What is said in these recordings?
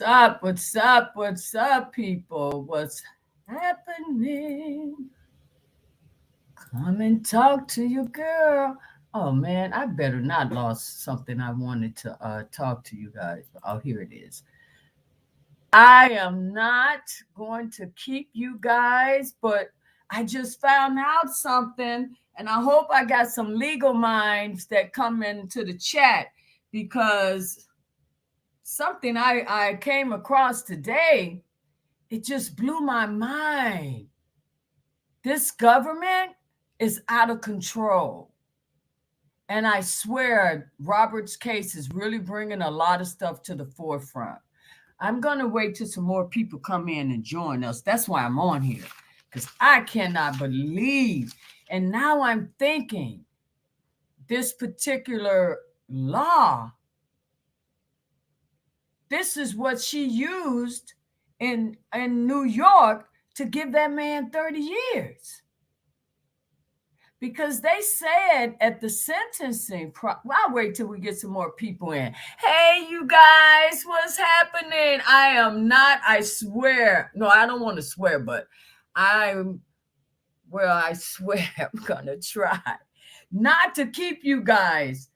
up? What's up? What's up, people? What's happening? Come and talk to you, girl. Oh man, I better not lost something I wanted to talk to you guys. Oh, here it is. I am not going to keep you guys, but I just found out something, and I hope I got some legal minds that come into the chat because something I came across today, it just blew my mind. This government is out of control. And I swear, Robert's case is really bringing a lot of stuff to the forefront. I'm going to wait till some more people come in and join us. That's why I'm on here, because I cannot believe. And now I'm thinking this particular law, this is what she used in New York to give that man 30 years. Because they said at the sentencing, I'll wait till we get some more people in. Hey, you guys, what's happening? I am not, I swear, no, I don't want to swear, but I swear I'm going to try not to keep you guys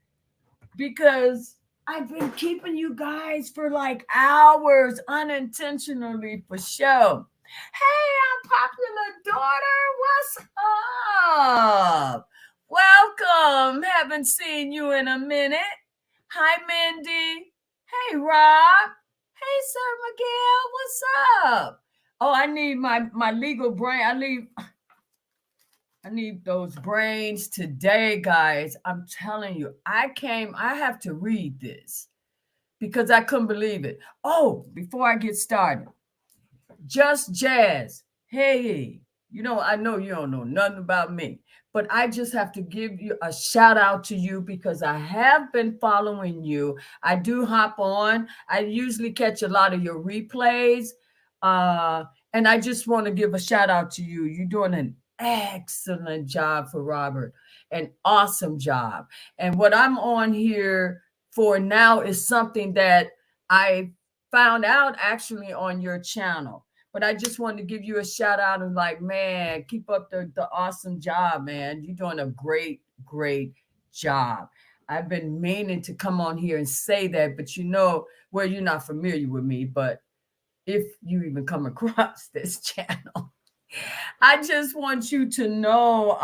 because I've been keeping you guys for like hours unintentionally for show. Hey, our popular daughter, what's up? Welcome. Haven't seen you in a minute. Hi, Mindy. Hey, Rob. Hey, Sir Miguel. What's up? Oh, I need my legal brain. I need those brains today, guys. I'm telling you, I have to read this because I couldn't believe it. Oh, before I get started, Just Jazz. Hey, I know you don't know nothing about me, but I just have to give you a shout out to you because I have been following you. I do hop on. I usually catch a lot of your replays. And I just want to give a shout out to you. You're doing an excellent job for Robert, an awesome job. And what I'm on here for now is something that I found out actually on your channel. But I just wanted to give you a shout out and like, man, keep up the awesome job, man. You're doing a great, great job. I've been meaning to come on here and say that, but well, you're not familiar with me, but if you even come across this channel, I just want you to know,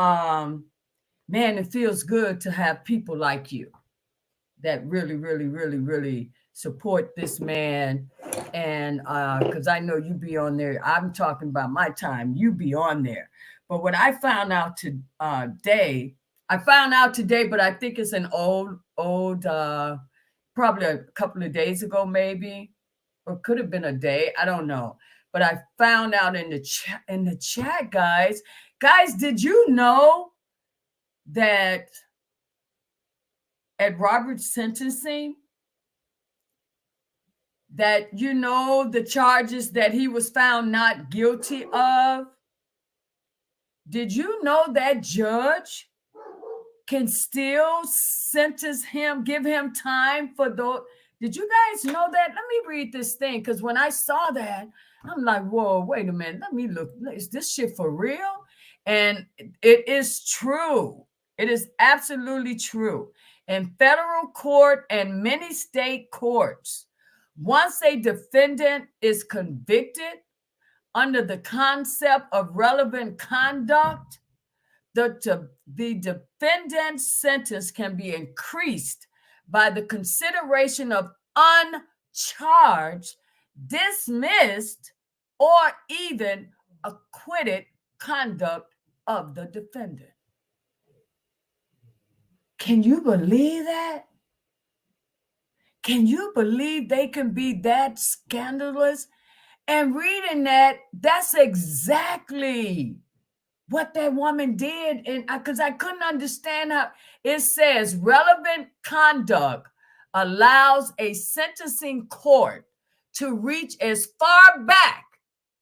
man, it feels good to have people like you that really, really, really, really support this man. And because I know you be on there, I'm talking about my time, you be on there. But what I found out today, but I think it's an old, probably a couple of days ago, maybe, or could have been a day. I don't know. But I found out in the chat, guys. Guys, did you know that at Robert's sentencing, that the charges that he was found not guilty of? Did you know that judge can still sentence him, give him time for those? Did you guys know that? Let me read this thing, because when I saw that, I'm like, whoa, wait a minute. Let me look. Is this shit for real? And it is true. It is absolutely true. In federal court and many state courts, once a defendant is convicted under the concept of relevant conduct, the defendant's sentence can be increased by the consideration of uncharged, dismissed, or even acquitted conduct of the defendant. Can you believe that? Can you believe they can be that scandalous? And reading that, that's exactly what that woman did. And because I couldn't understand how it says relevant conduct allows a sentencing court to reach as far back,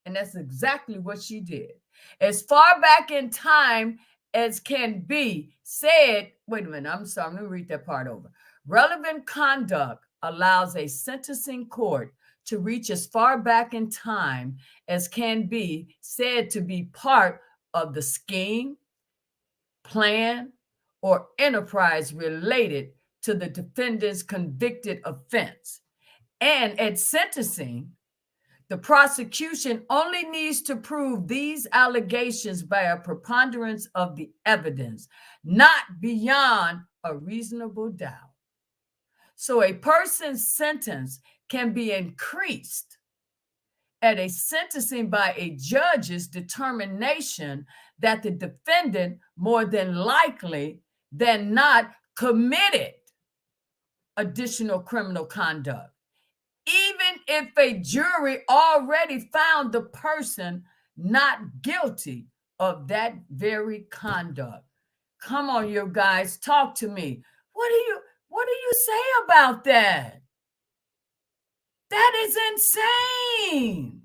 and that's exactly what she did, as far back in time as can be said. Wait a minute, I'm sorry, let me read that part over. Relevant conduct allows a sentencing court to reach as far back in time as can be said to be part of the scheme, plan, or enterprise related to the defendant's convicted offense. And at sentencing, the prosecution only needs to prove these allegations by a preponderance of the evidence, not beyond a reasonable doubt. So a person's sentence can be increased at a sentencing by a judge's determination that the defendant more than likely than not committed additional criminal conduct, even if a jury already found the person not guilty of that very conduct. Come on, you guys, talk to me. What do you say about that? That is insane.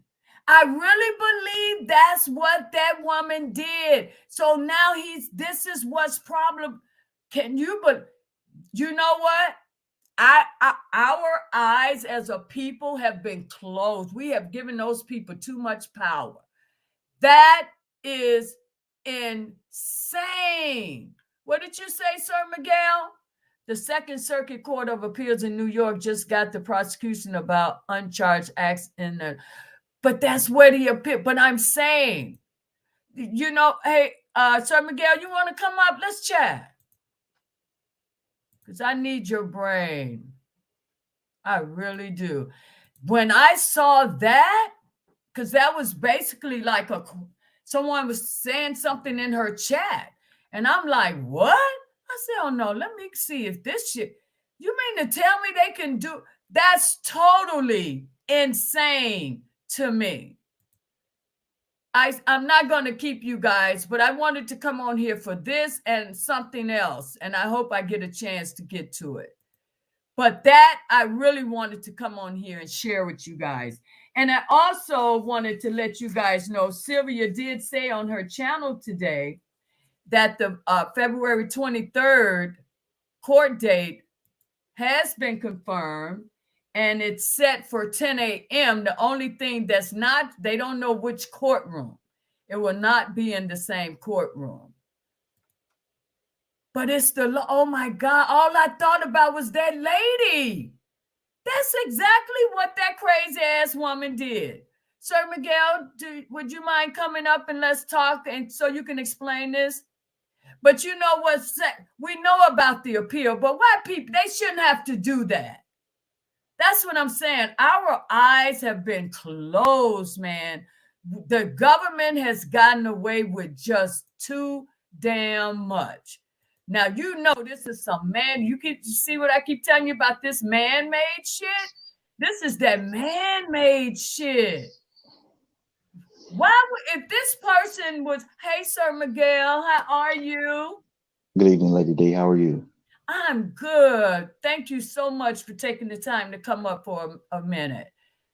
I really believe that's what that woman did. So now this is what's problem. Can you, but you know what? Our eyes as a people have been closed. We have given those people too much power. That is insane. What did you say, Sir Miguel? The Second Circuit Court of Appeals in New York just got the prosecution about uncharged acts in there. But that's where the appeal. But I'm saying, hey, Sir Miguel, you want to come up? Let's chat. Because I need your brain. I really do. When I saw that, because that was basically like someone was saying something in her chat. And I'm like, what? I said, oh no, let me see if this shit, you mean to tell me they can do, that's totally insane to me. I'm not going to keep you guys, but I wanted to come on here for this and something else. And I hope I get a chance to get to it. But that I really wanted to come on here and share with you guys. And I also wanted to let you guys know, Sylvia did say on her channel today that the February 23rd court date has been confirmed and it's set for 10 a.m. The only thing that's not, they don't know which courtroom. It will not be in the same courtroom. But it's oh my God, all I thought about was that lady. That's exactly what that crazy ass woman did. Sir Miguel, would you mind coming up and let's talk and so you can explain this? But you know what? We know about the appeal, but white people, they shouldn't have to do that. That's what I'm saying. Our eyes have been closed, man. The government has gotten away with just too damn much. Now, you know, this is some you see what I keep telling you about this man-made shit? This is that man-made shit. Why would, if this person was, hey, Sir Miguel, how are you? Good evening, Lady D. How are you? I'm good. Thank you so much for taking the time to come up for a minute.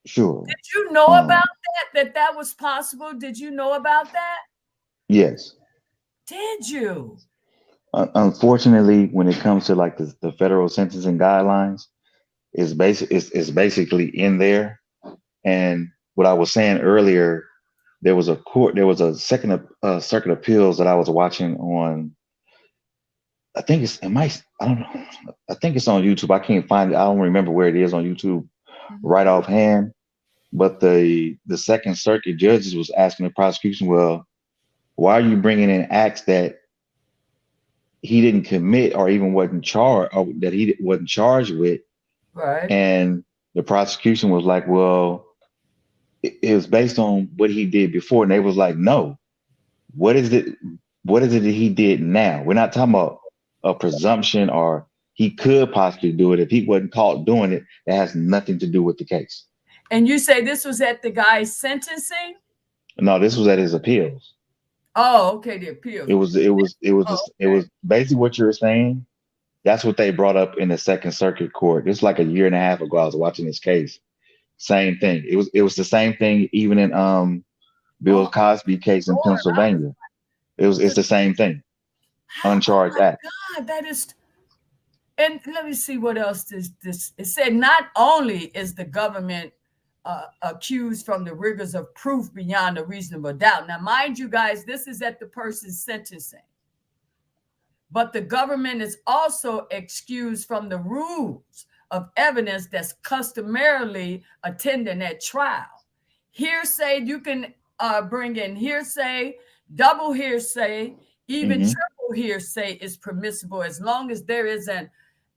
Sure. Did you know about that was possible? Did you know about that? Yes. Did you? Unfortunately, when it comes to like the federal sentencing guidelines, it's basically in there. And what I was saying earlier, there was a second circuit appeals that I was watching on. I think I don't know. I think it's on YouTube. I can't find it. I don't remember where it is on YouTube right offhand. But the Second Circuit judges was asking the prosecution, well, why are you bringing in acts that he didn't commit or even wasn't charged or that he wasn't charged with? Right. And the prosecution was like, well, it was based on what he did before. And they was like, no, what is it that he did now? We're not talking about a presumption or he could possibly do it. If he wasn't caught doing it, that has nothing to do with the case. And you say this was at the guy's sentencing? No, this was at his appeals. Oh, okay, the appeals. It was basically what you were saying. That's what they brought up in the Second Circuit Court. It's like a year and a half ago. I was watching this case. Same thing. It was the same thing even in Bill Cosby case in Pennsylvania. It's the same thing. Uncharged act. God, that is. And let me see what else this. It said not only is the government accused from the rigors of proof beyond a reasonable doubt. Now, mind you guys, this is at the person's sentencing. But the government is also excused from the rules of evidence that's customarily attending at trial. Hearsay, you can bring in hearsay, double hearsay, even triple hearsay is permissible as long as there is an,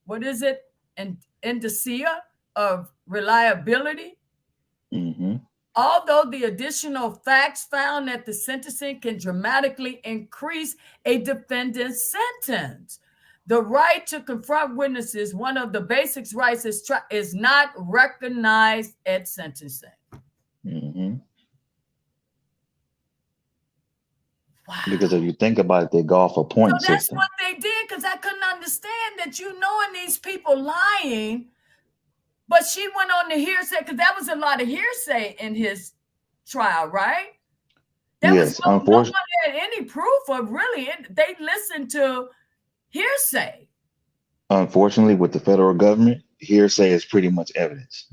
what is it, an indicia of reliability. Although the additional facts found at the sentencing can dramatically increase a defendant's sentence. The right to confront witnesses, one of the basic rights, is not recognized at sentencing. Wow. Because if you think about it, they go off a point system. System. What they did, because I couldn't understand that knowing these people lying. But she went on the hearsay, because that was a lot of hearsay in his trial, right? Yes, no one had any proof of really. They listened to hearsay. Unfortunately, with the federal government, hearsay is pretty much evidence.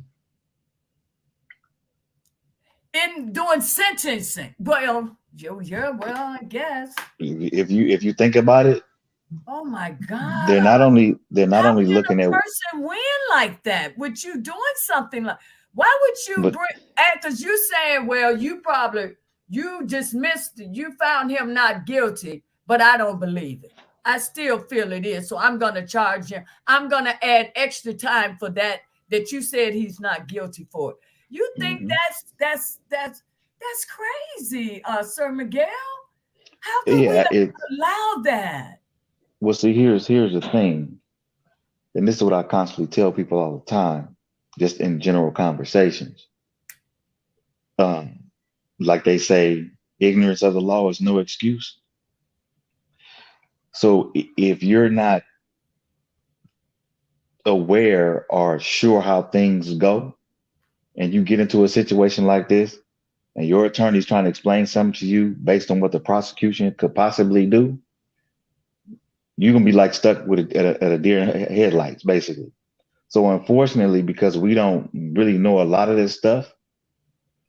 In doing sentencing. Well, yeah, well, I guess. If you think about it, oh my God, they're not only looking at a person win like that with you doing something like. Why would you bring? Because you saying, well, you dismissed it, you found him not guilty, but I don't believe it. I still feel it is, so I'm gonna charge him. I'm gonna add extra time for that you said he's not guilty for it. You think that's crazy, Sir Miguel? How can we allow that? Well, see, here's the thing, and this is what I constantly tell people all the time, just in general conversations. Like they say, ignorance of the law is no excuse. So if you're not aware or sure how things go, and you get into a situation like this, and your attorney's trying to explain something to you based on what the prosecution could possibly do, you're gonna be like stuck with at a deer in headlights, basically. So unfortunately, because we don't really know a lot of this stuff,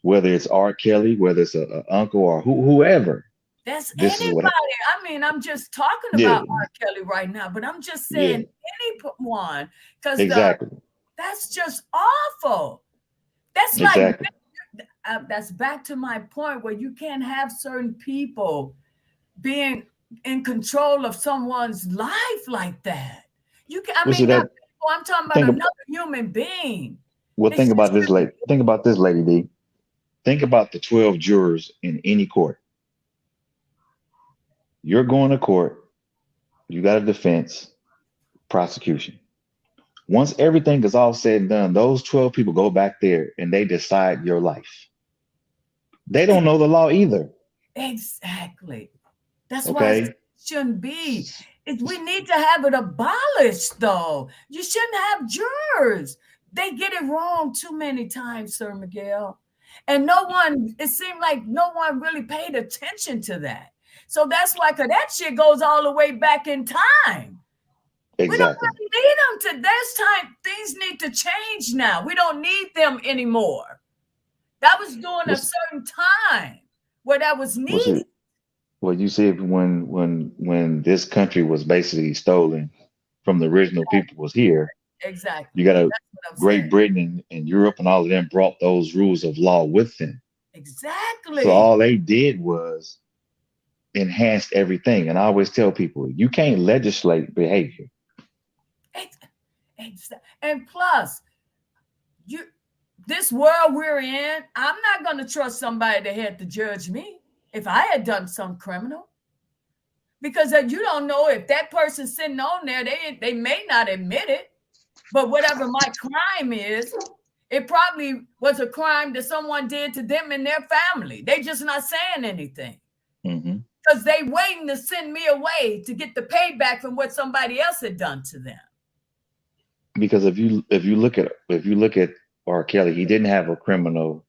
whether it's R. Kelly, whether it's a uncle or whoever. That's anybody. I mean, I'm just talking about R. Kelly right now, but I'm just saying anyone, because that's just awful. That's like that's back to my point where you can't have certain people being in control of someone's life like that. You can. I mean, not people, I'm talking about another human being. Well, think about this, lady. Think about this, Lady D. Think about the 12 jurors in any court. You're going to court. You got a defense, prosecution. Once everything is all said and done, those 12 people go back there and they decide your life. They don't know the law either. Exactly. That's why it shouldn't be. We need to have it abolished, though. You shouldn't have jurors. They get it wrong too many times, Sir Miguel. And it seemed like no one really paid attention to that. So that's why, because that shit goes all the way back in time. Exactly. We don't really need them there's time. Things need to change now. We don't need them anymore. That was during a certain time where that was needed. Well, you see, when this country was basically stolen from the original people was here. Exactly. You got Great Britain and Europe and all of them brought those rules of law with them. Exactly. So all they did was enhanced everything. And I always tell people, you can't legislate behavior. And plus, this world we're in, I'm not going to trust somebody that had to judge me if I had done some criminal. Because you don't know if that person sitting on there, they may not admit it. But whatever my crime is, it probably was a crime that someone did to them and their family. They just not saying anything. Because they waiting to send me away to get the payback from what somebody else had done to them. Because if you look at R. Kelly, he didn't have a criminal.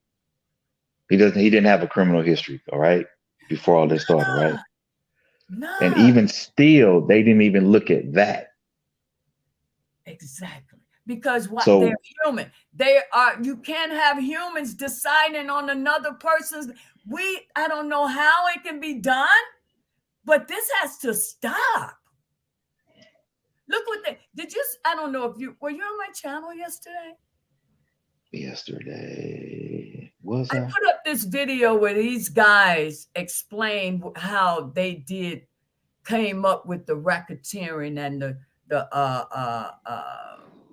He didn't have a criminal history. All right, before all this started, right? No. And even still, they didn't even look at that. Exactly. because what So they're human. They are, you can't have humans deciding on another person's. I don't know how it can be done, but this has to stop. Look what did you, I don't know if were you on my channel yesterday? yesterday, was I I? put up this video where these guys explained how they came up with the racketeering and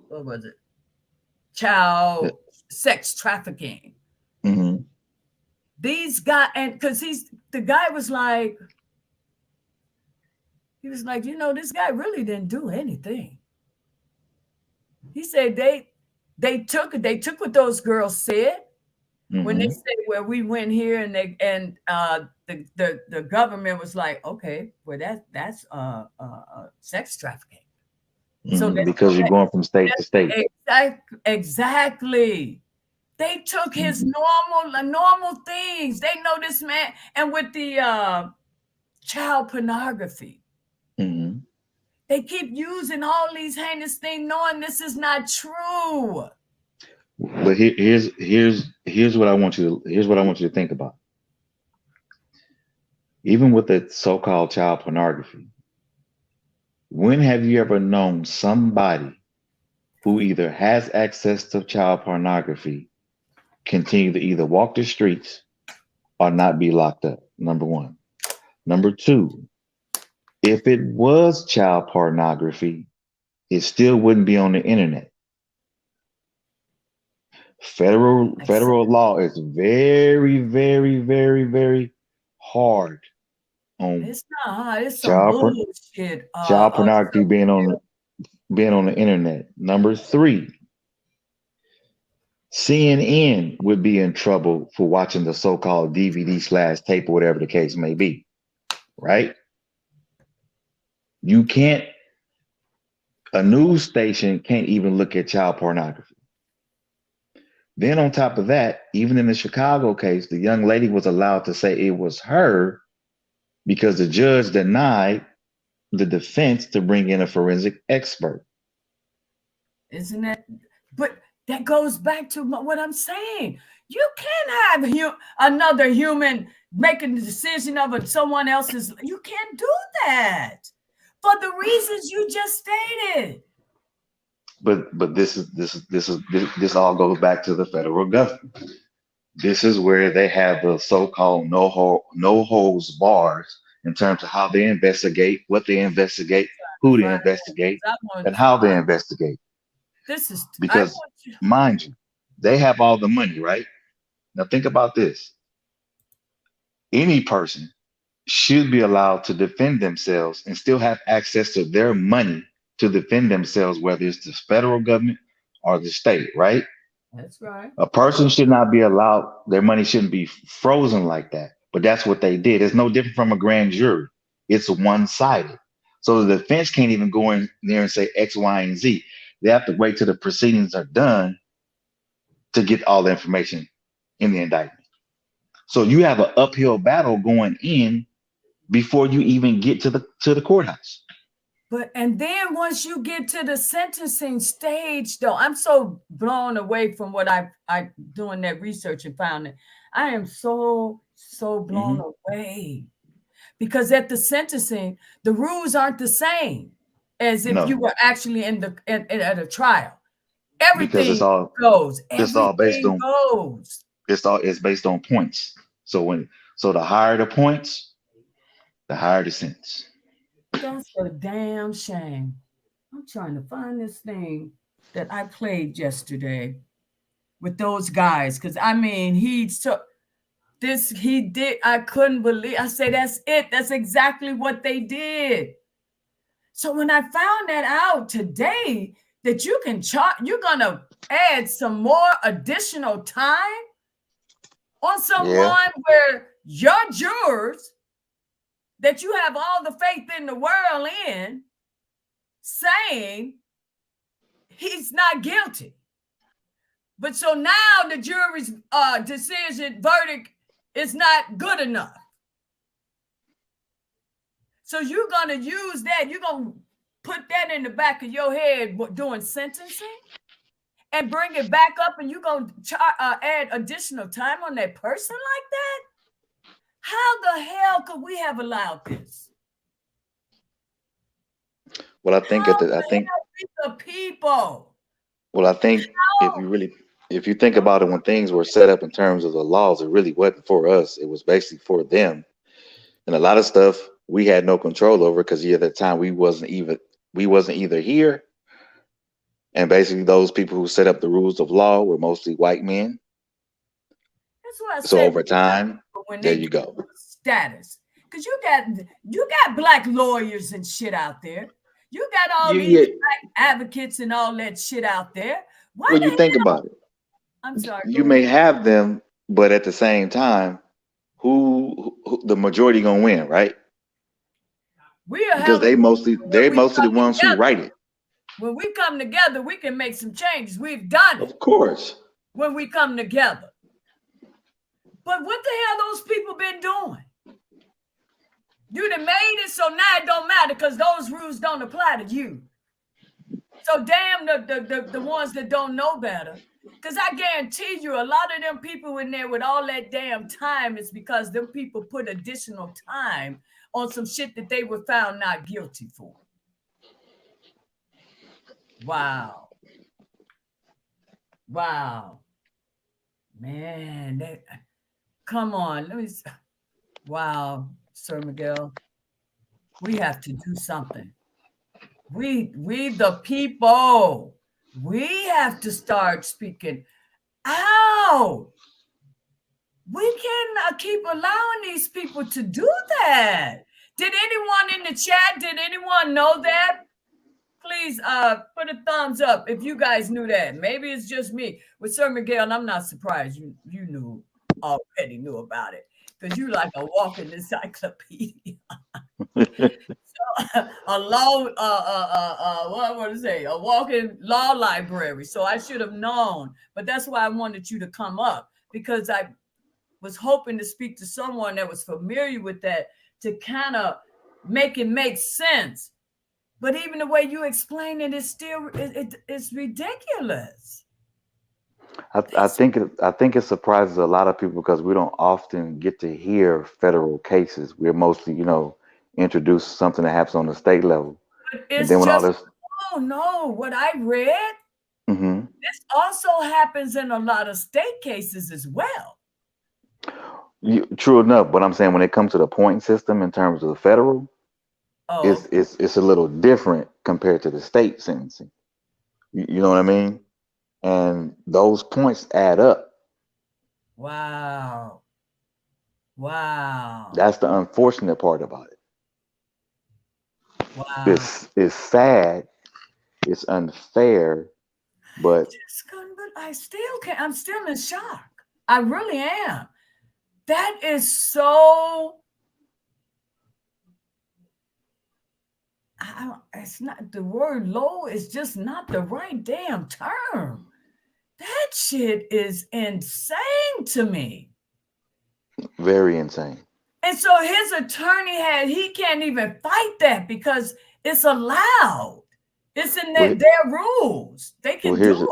what was it? Child sex trafficking. Mm-hmm. These guys, and because the guy was like, this guy really didn't do anything. He said they took what those girls said when they Mm-hmm. said, well, we went here, and the government was like, okay, well, that's sex trafficking. So Mm-hmm. Because you're going from state to state. exactly. They took his Mm-hmm. normal things. They know this man, and with the child pornography, Mm-hmm. they keep using all these heinous things, knowing this is not true. But here's what I want you to think about. Even with the so-called child pornography, when have you ever known somebody who either has access to child pornography continue to either walk the streets or not be locked up? Number one. Number two, if it was child pornography, it still wouldn't be on the internet. Federal law is very, very, very, very hard on It's not hard. It's some child bullshit. child pornography being on the internet. Number three, CNN would be in trouble for watching the so-called DVD/tape or whatever the case may be, right? You can't. A news station can't even look at child pornography. Then on top of that, even in the Chicago case, the young lady was allowed to say it was her because the judge denied the defense to bring in a forensic expert. Isn't that? But that goes back to what I'm saying. You can't have another human making the decision of someone else's. You can't do that for the reasons you just stated. But this all goes back to the federal government. This is where they have the so-called no holds bars in terms of how they investigate, what they investigate, who they investigate, and how they investigate. This is Because, mind you, they have all the money, right? Now think about this. Any person should be allowed to defend themselves and still have access to their money to defend themselves, whether it's the federal government or the state, right? That's right. A person should not be allowed, their money shouldn't be frozen like that. But that's what they did. It's no different from a grand jury. It's one-sided. So the defense can't even go in there and say X, Y, and Z. They have to wait till the proceedings are done to get all the information in the indictment. So you have an uphill battle going in before you even get to the courthouse. And then once you get to the sentencing stage, though, I'm so blown away from what I doing that research and found it. I am so blown away because at the sentencing, the rules aren't the same as if you were actually at a trial. Everything goes. Everything goes. It's based on points. So the higher the points, the higher the sentence. That's a damn shame. I'm trying to find this thing that I played yesterday with those guys. Because, I mean, he did. I couldn't believe. I say, that's it. That's exactly what they did. So when I found that out today, that you can you're going to add some more additional time on someone where your jurors that you have all the faith in the world in saying he's not guilty. But so now the jury's verdict is not good enough. So you're going to use that. You're going to put that in the back of your head doing sentencing? and bring it back up, and you're going to add additional time on that person like that? How the hell could we have allowed this? Well, I think How at the, I the think, hell we the people? well, I think if How? you really, if you think about it, when things were set up in terms of the laws, it really wasn't for us. It was basically for them. And a lot of stuff we had no control over because at that time we wasn't either here. And basically those people who set up the rules of law were mostly white men. That's what I So said over time, when there they you get go. status. Because you got black lawyers and shit out there. You got all these Yeah. black advocates and all that shit out there. Why Well, the you think hell? about it. I'm sorry, You go may ahead. have them, but at the same time, who the majority gonna win, right? We are Because held accountable when they're we mostly come the ones who together. write it. When we come together, we can make some changes. We've done it Of course. when we come together. But what the hell those people been doing? You done made it, so now it don't matter because those rules don't apply to you. So damn the ones that don't know better. Because I guarantee you, a lot of them people in there with all that damn time is because them people put additional time on some shit that they were found not guilty for. Wow. Wow. Man, come on. Wow, Sir Miguel. We have to do something. We the people. We have to start speaking out. We cannot keep allowing these people to do that. Did anyone in the chat, did anyone know that? Please put a thumbs up if you guys knew that. Maybe it's just me. With Sir Miguel, and I'm not surprised you already knew about it. Because you like a walking encyclopedia. A law, what I want to say, a walking law library. So I should have known, but that's why I wanted you to come up because I was hoping to speak to someone that was familiar with that to kind of make it make sense. But even the way you explain it is still it's ridiculous. I think it surprises a lot of people because we don't often get to hear federal cases. We're mostly, introduced to something that happens on the state level. And It's then when all just, this oh no, what I read, hmm this also happens in a lot of state cases as well. true enough, but I'm saying when it comes to the point system in terms of the federal, Oh, it's a little different compared to the state sentencing. You know what I mean? And those points add up. wow. Wow. That's the unfortunate part about it. Wow. It's sad, it's unfair, but But I still can't, I'm still in shock. I really am. That is so, it's not the word low, is just not the right damn term. That shit is insane to me. very insane. And so his attorney he can't even fight that because it's allowed. It's in Well, their rules. They well can do here's it.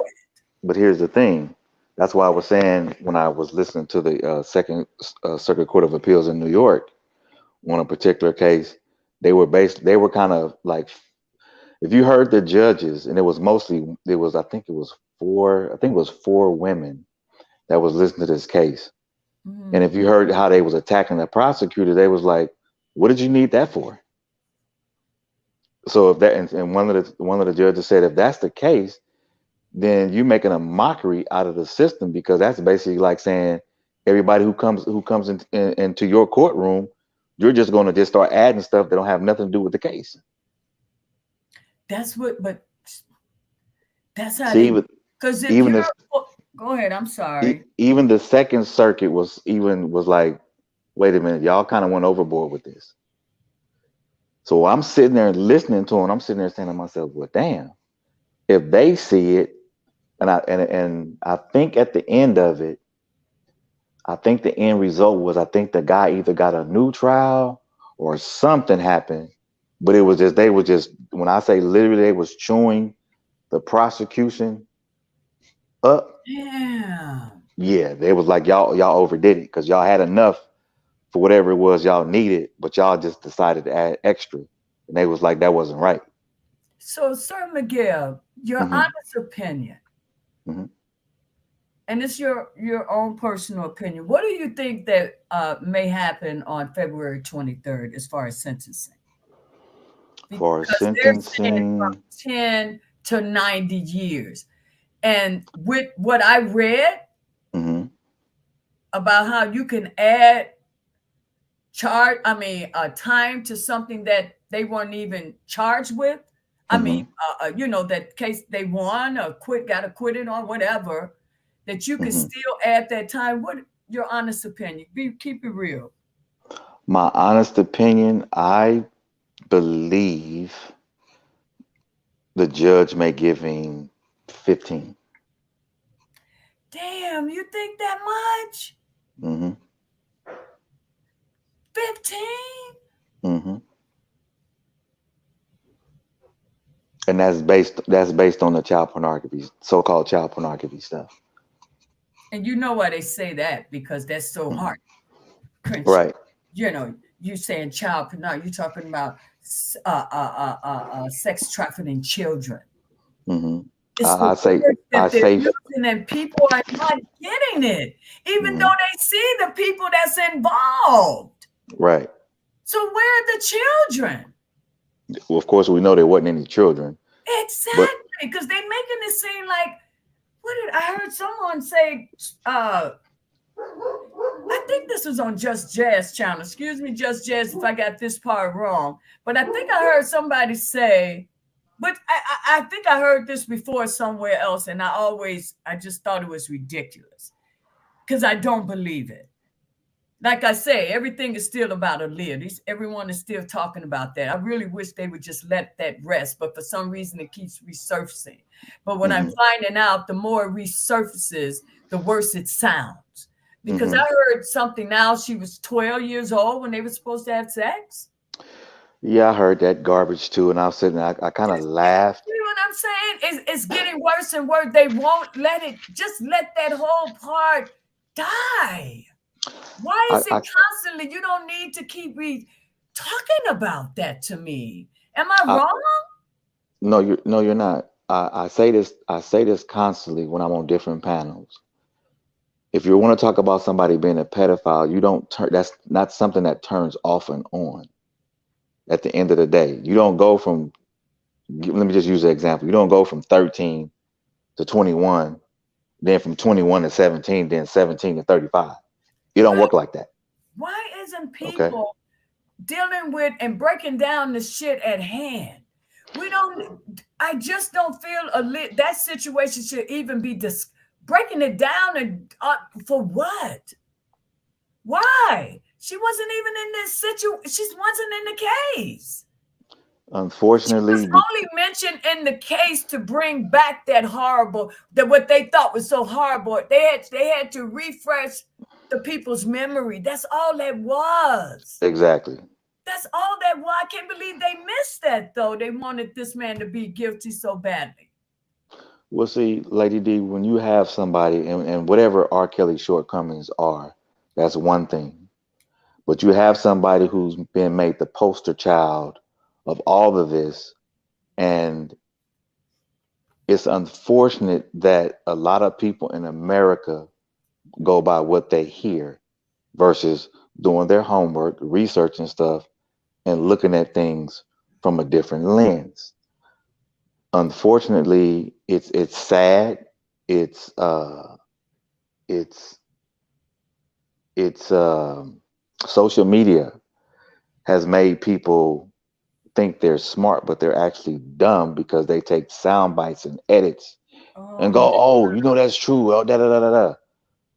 but here's the thing. That's why I was saying when I was listening to the Second Circuit Court of Appeals in New York on a particular case, they were kind of like, if you heard the judges, and I think it was four women that was listening to this case. Mm-hmm. And if you heard how they was attacking the prosecutor, they was like, what did you need that for? So if that, and one of the judges said, if that's the case, then you're making a mockery out of the system, because that's basically like saying everybody who comes into your courtroom, you're just going to just start adding stuff that don't have nothing to do with the case. But that's how See, they, because if even you're, if go ahead, I'm sorry. even the Second Circuit was like, wait a minute, y'all kind of went overboard with this. So I'm sitting there listening to it. I'm sitting there saying to myself, well, damn, if they see it, and I think at the end of it, I think the end result was, I think the guy either got a new trial or something happened. But it was just, they were just, when I say literally, they was chewing the prosecution Damn. Yeah, they was like y'all overdid it because y'all had enough for whatever it was y'all needed, but y'all just decided to add extra, and they was like that wasn't right. So, Sir Miguel, your Hmm. honest opinion, Hmm. and it's your own personal opinion. What do you think that may happen on February 23rd as far as sentencing? For Because they're saying sentencing, from 10 to 90 years. And with what I read hmm about how you can add time to something that they weren't even charged with. hmm That case they won or got acquitted or whatever, that you could hmm still add that time. What your honest opinion? Keep it real. my honest opinion, I believe the judge may give him 15. Damn, you think that much? Hmm. 15? Hmm. And that's based on the child pornography, so-called child pornography stuff. And you know why they say that? Because that's so Hmm. hard crunching. Right. You saying child pornography, you're talking about sex trafficking children. Hmm. It's the I say words I that they're say using, and people are not getting it, even though mhm. they see the people that's involved. Right. So where are the children? Well, of course, we know there wasn't any children, but Exactly, because they're making it seem like, what did I heard someone say? Uh, I think this was on Just Jazz channel. Excuse me, Just Jazz, if I got this part wrong. But I think I heard somebody say, but I think I heard this before somewhere else, and I just thought it was ridiculous because I don't believe it. Like I say, everything is still about Aaliyah. Everyone is still talking about that. I really wish they would just let that rest, but for some reason it keeps resurfacing. But what I'm hmm finding out, the more it resurfaces, the worse it sounds. Because I hmm heard something now, she was 12 years old when they were supposed to have sex. yeah, I heard that garbage too, and I was sitting there, I kind of laughed. You know what I'm saying? It's getting worse and worse. They won't let it, just let that whole part die. Why I, is it I constantly? You don't need to keep talking about that to me. Am I I wrong? no, you're not. I say this constantly when I'm on different panels. If you want to talk about somebody being a pedophile, you don't turn. That's not something that turns off and on. At the end of the day, you don't go from. Let me just use an example. You don't go from 13 to 21, then from 21 to 17, then 17 to 35. It don't Right. work like that. Why isn't Okay. people dealing with and breaking down the shit at hand? We don't. I just don't feel that situation should even be breaking it down and for what? Why? She wasn't even in this situation. She wasn't in the case. She was Unfortunately, only mentioned in the case to bring back that what they thought was so horrible. They had to refresh the people's memory. That's all that was. exactly. That's all that was. I can't believe they missed that though. They wanted this man to be guilty so badly. Well, see, Lady D, when you have somebody, and whatever R. Kelly's shortcomings are, that's one thing. But you have somebody who's been made the poster child of all of this, and it's unfortunate that a lot of people in America go by what they hear versus doing their homework, researching stuff, and looking at things from a different lens. Unfortunately, it's sad. It's it's it's social media has made people think they're smart, but they're actually dumb because they take sound bites and edits Oh and yeah. go, "Oh, that's true," oh, da da da da da,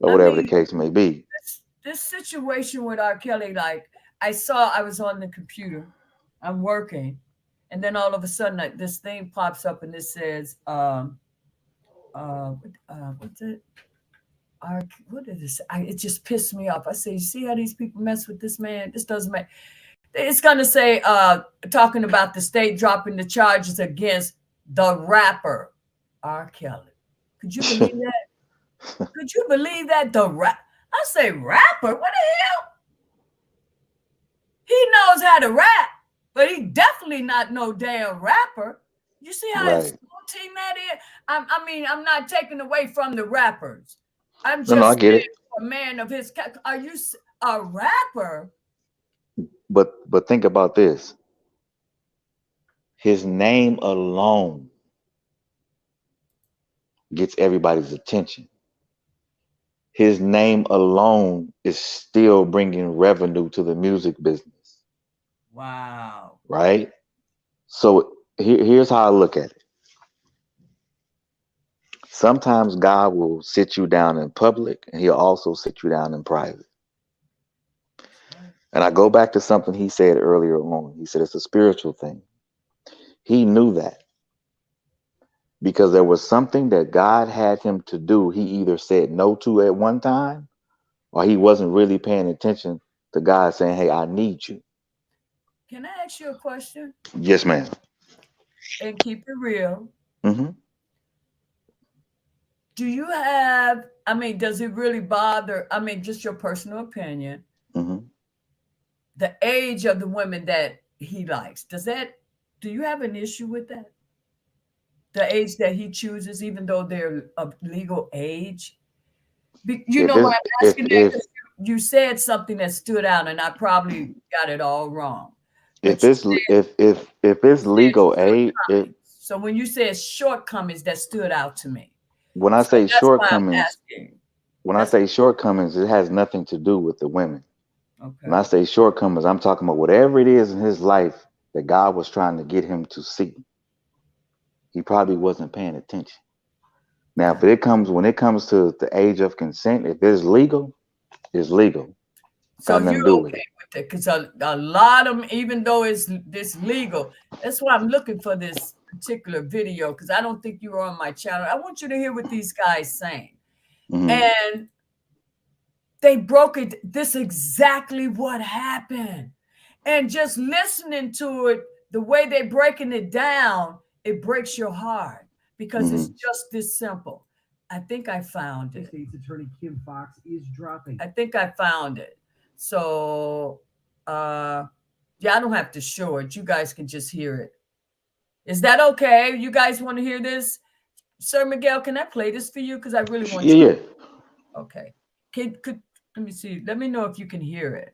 or I whatever the mean, case may be. this situation with R. Kelly, like I was on the computer, I'm working, and then all of a sudden this thing pops up and it says, what's it? What is this? It just pissed me off. I say, you see how these people mess with this man? This doesn't make. It's gonna say, talking about the state dropping the charges against the rapper R. Kelly. Could you believe that? Could you believe that? I say rapper. What the hell? He knows how to rap, but he definitely not no damn rapper. You see how Right. insulting that is? I mean, I'm not taking away from the rappers. I'm No, I just get it. saying, a man of his. Are you a rapper? But think about this. His name alone gets everybody's attention. His name alone is still bringing revenue to the music business, Wow. right? So here's how I look at it. Sometimes God will sit you down in public, and he'll also sit you down in private. And I go back to something he said earlier on. He said it's a spiritual thing. He knew that because there was something that God had him to do. He either said no to at one time, or he wasn't really paying attention to God saying, hey, I need you. Can I ask you a question? Yes, ma'am. And keep it real. Mm-hmm. Do you have, I mean, does it really bother, I mean, just your personal opinion, Mm-hmm. the age of the women that he likes? Do you have an issue with that? The age that he chooses, even though they're of legal age? You If know why it's I'm asking that? if Because you said something that stood out, and I probably got it all wrong. if But it's if you it's said legal aid, if shortcomings. So when you said shortcomings, that stood out to me. when I So say that's why I'm shortcomings, asking. when I That's say shortcomings, it has nothing to do with the women. When okay. I say shortcomings, I'm talking about whatever it is in his life that God was trying to get him to see. He probably wasn't paying attention. Now, Got if it comes when it comes to the age of consent, if it's legal, it's legal. So Got you're nothing to do with okay it. with it because a lot of them, even though it's this legal, that's why I'm looking for this particular video because I don't think you were on my channel. I want you to hear what these guys saying, Mm-hmm. and they broke it. This exactly what happened, and just listening to it, the way they breaking it down, it breaks your heart because it's Mm-hmm. just this simple. I think I found it. State's Attorney Kim Foxx is dropping. I think I found it. So, yeah, I don't have to show it. You guys can just hear it. Is that okay? You guys want to hear this? Sir Miguel, can I play this for you? Because I really want Yeah, you. yeah. Okay. Could let me see. Let me know if you can hear it.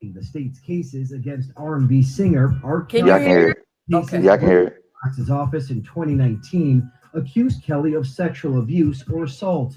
The state's cases against R&B singer R. Can Kelly. Yeah, I you can hear hear it? it. Okay. Yeah, I can hear it. Fox's office in 2019 accused Kelly of sexual abuse or assault.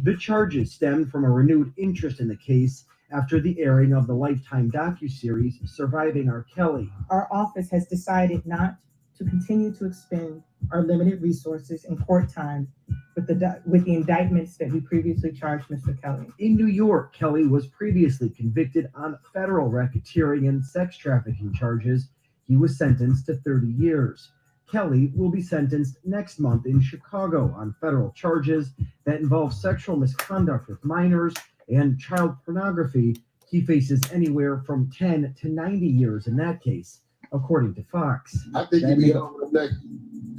The charges stemmed from a renewed interest in the case after the airing of the Lifetime docuseries Surviving R. Kelly. Our office has decided not to continue to expend our limited resources and court time with the indictments that we previously charged Mr. Kelly. In New York, Kelly was previously convicted on federal racketeering and sex trafficking charges. He was sentenced to 30 years. Kelly will be sentenced next month in Chicago on federal charges that involve sexual misconduct with minors and child pornography. He faces anywhere from 10 to 90 years in that case, according to Fox. I think he'll be on for the next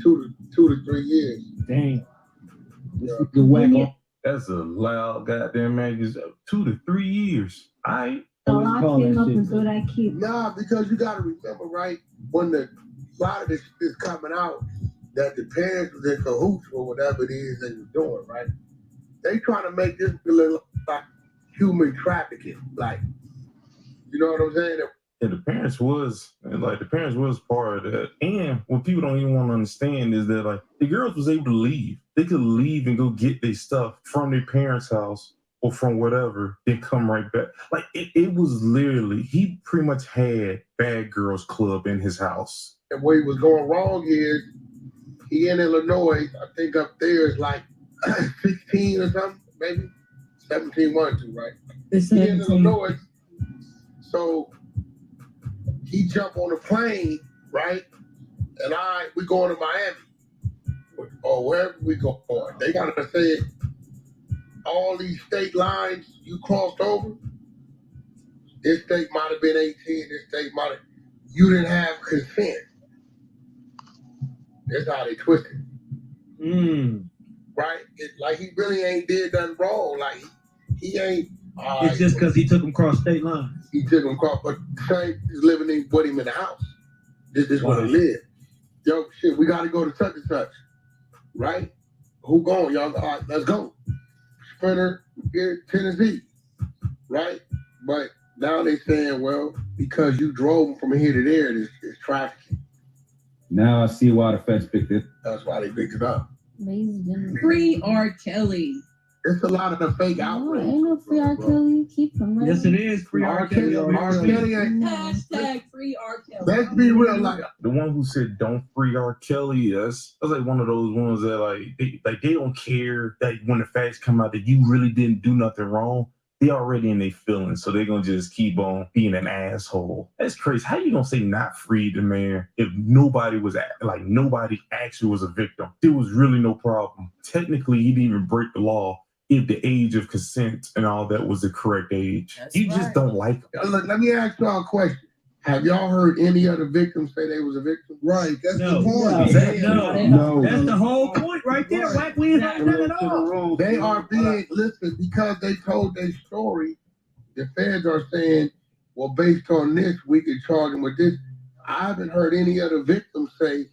2 to 3 years. Dang. Yeah. That's a loud goddamn man. 2 to 3 years. I So I came up and so that kid. Nah, because you got to remember, right, when a lot of this is coming out, that the parents was in cahoots or whatever it is they were doing, right? They trying to make this look like human trafficking, like, you know what I'm saying? Yeah, the parents was part of that. And what people don't even want to understand is that like the girls was able to leave. They could leave and go get their stuff from their parents' house or from whatever, then come right back. Like it was literally, he pretty much had Bad Girls Club in his house. And where he was going wrong is he in Illinois, I think up there is like 16 or something, maybe 17, 1, 2, right? It's He in Illinois, so he jumped on a plane, right? And we going to Miami or wherever we go. They gotta say all these state lines you crossed over. This state might have been 18. This state might have. You didn't have consent. That's how they twisted. Right? Like he really ain't did nothing wrong. Like he ain't. It's just because he took him across state lines. He took him across, but Saint is living with him in the house. This is where he live. Yo, shit, we got to go to such and such. Right? Who going, y'all? All right, let's go. Sprinter, Tennessee. Right? But now they saying, well, because you drove from here to there, it's trafficking. Now I see why the feds picked it. That's why they picked it up. Free R. Kelly. It's a lot of the fake outrage. Ain't no free R. Kelly. Keep him right. Yes, it is. Free R. Kelly. R. Kelly ain't. Hashtag free R. Kelly. Let's be real. Like The one who said don't free R. Kelly, that's like one of those ones that they don't care that when the facts come out that you really didn't do nothing wrong. They already in their feelings, so they're gonna just keep on being an asshole. That's crazy. How you gonna say not free the man if nobody actually was a victim? There was really no problem. Technically, he didn't even break the law if the age of consent and all that was the correct age. That's you right. just don't like him. Look, let me ask y'all a question. Have y'all heard any other victims say they was a victim? Right, that's No. the point. No. That's the whole point right there. Right. Black, we ain't heard that at all. They are being listened because they told their story. The feds are saying, well, based on this, we can charge them with this. I haven't heard any other victims say,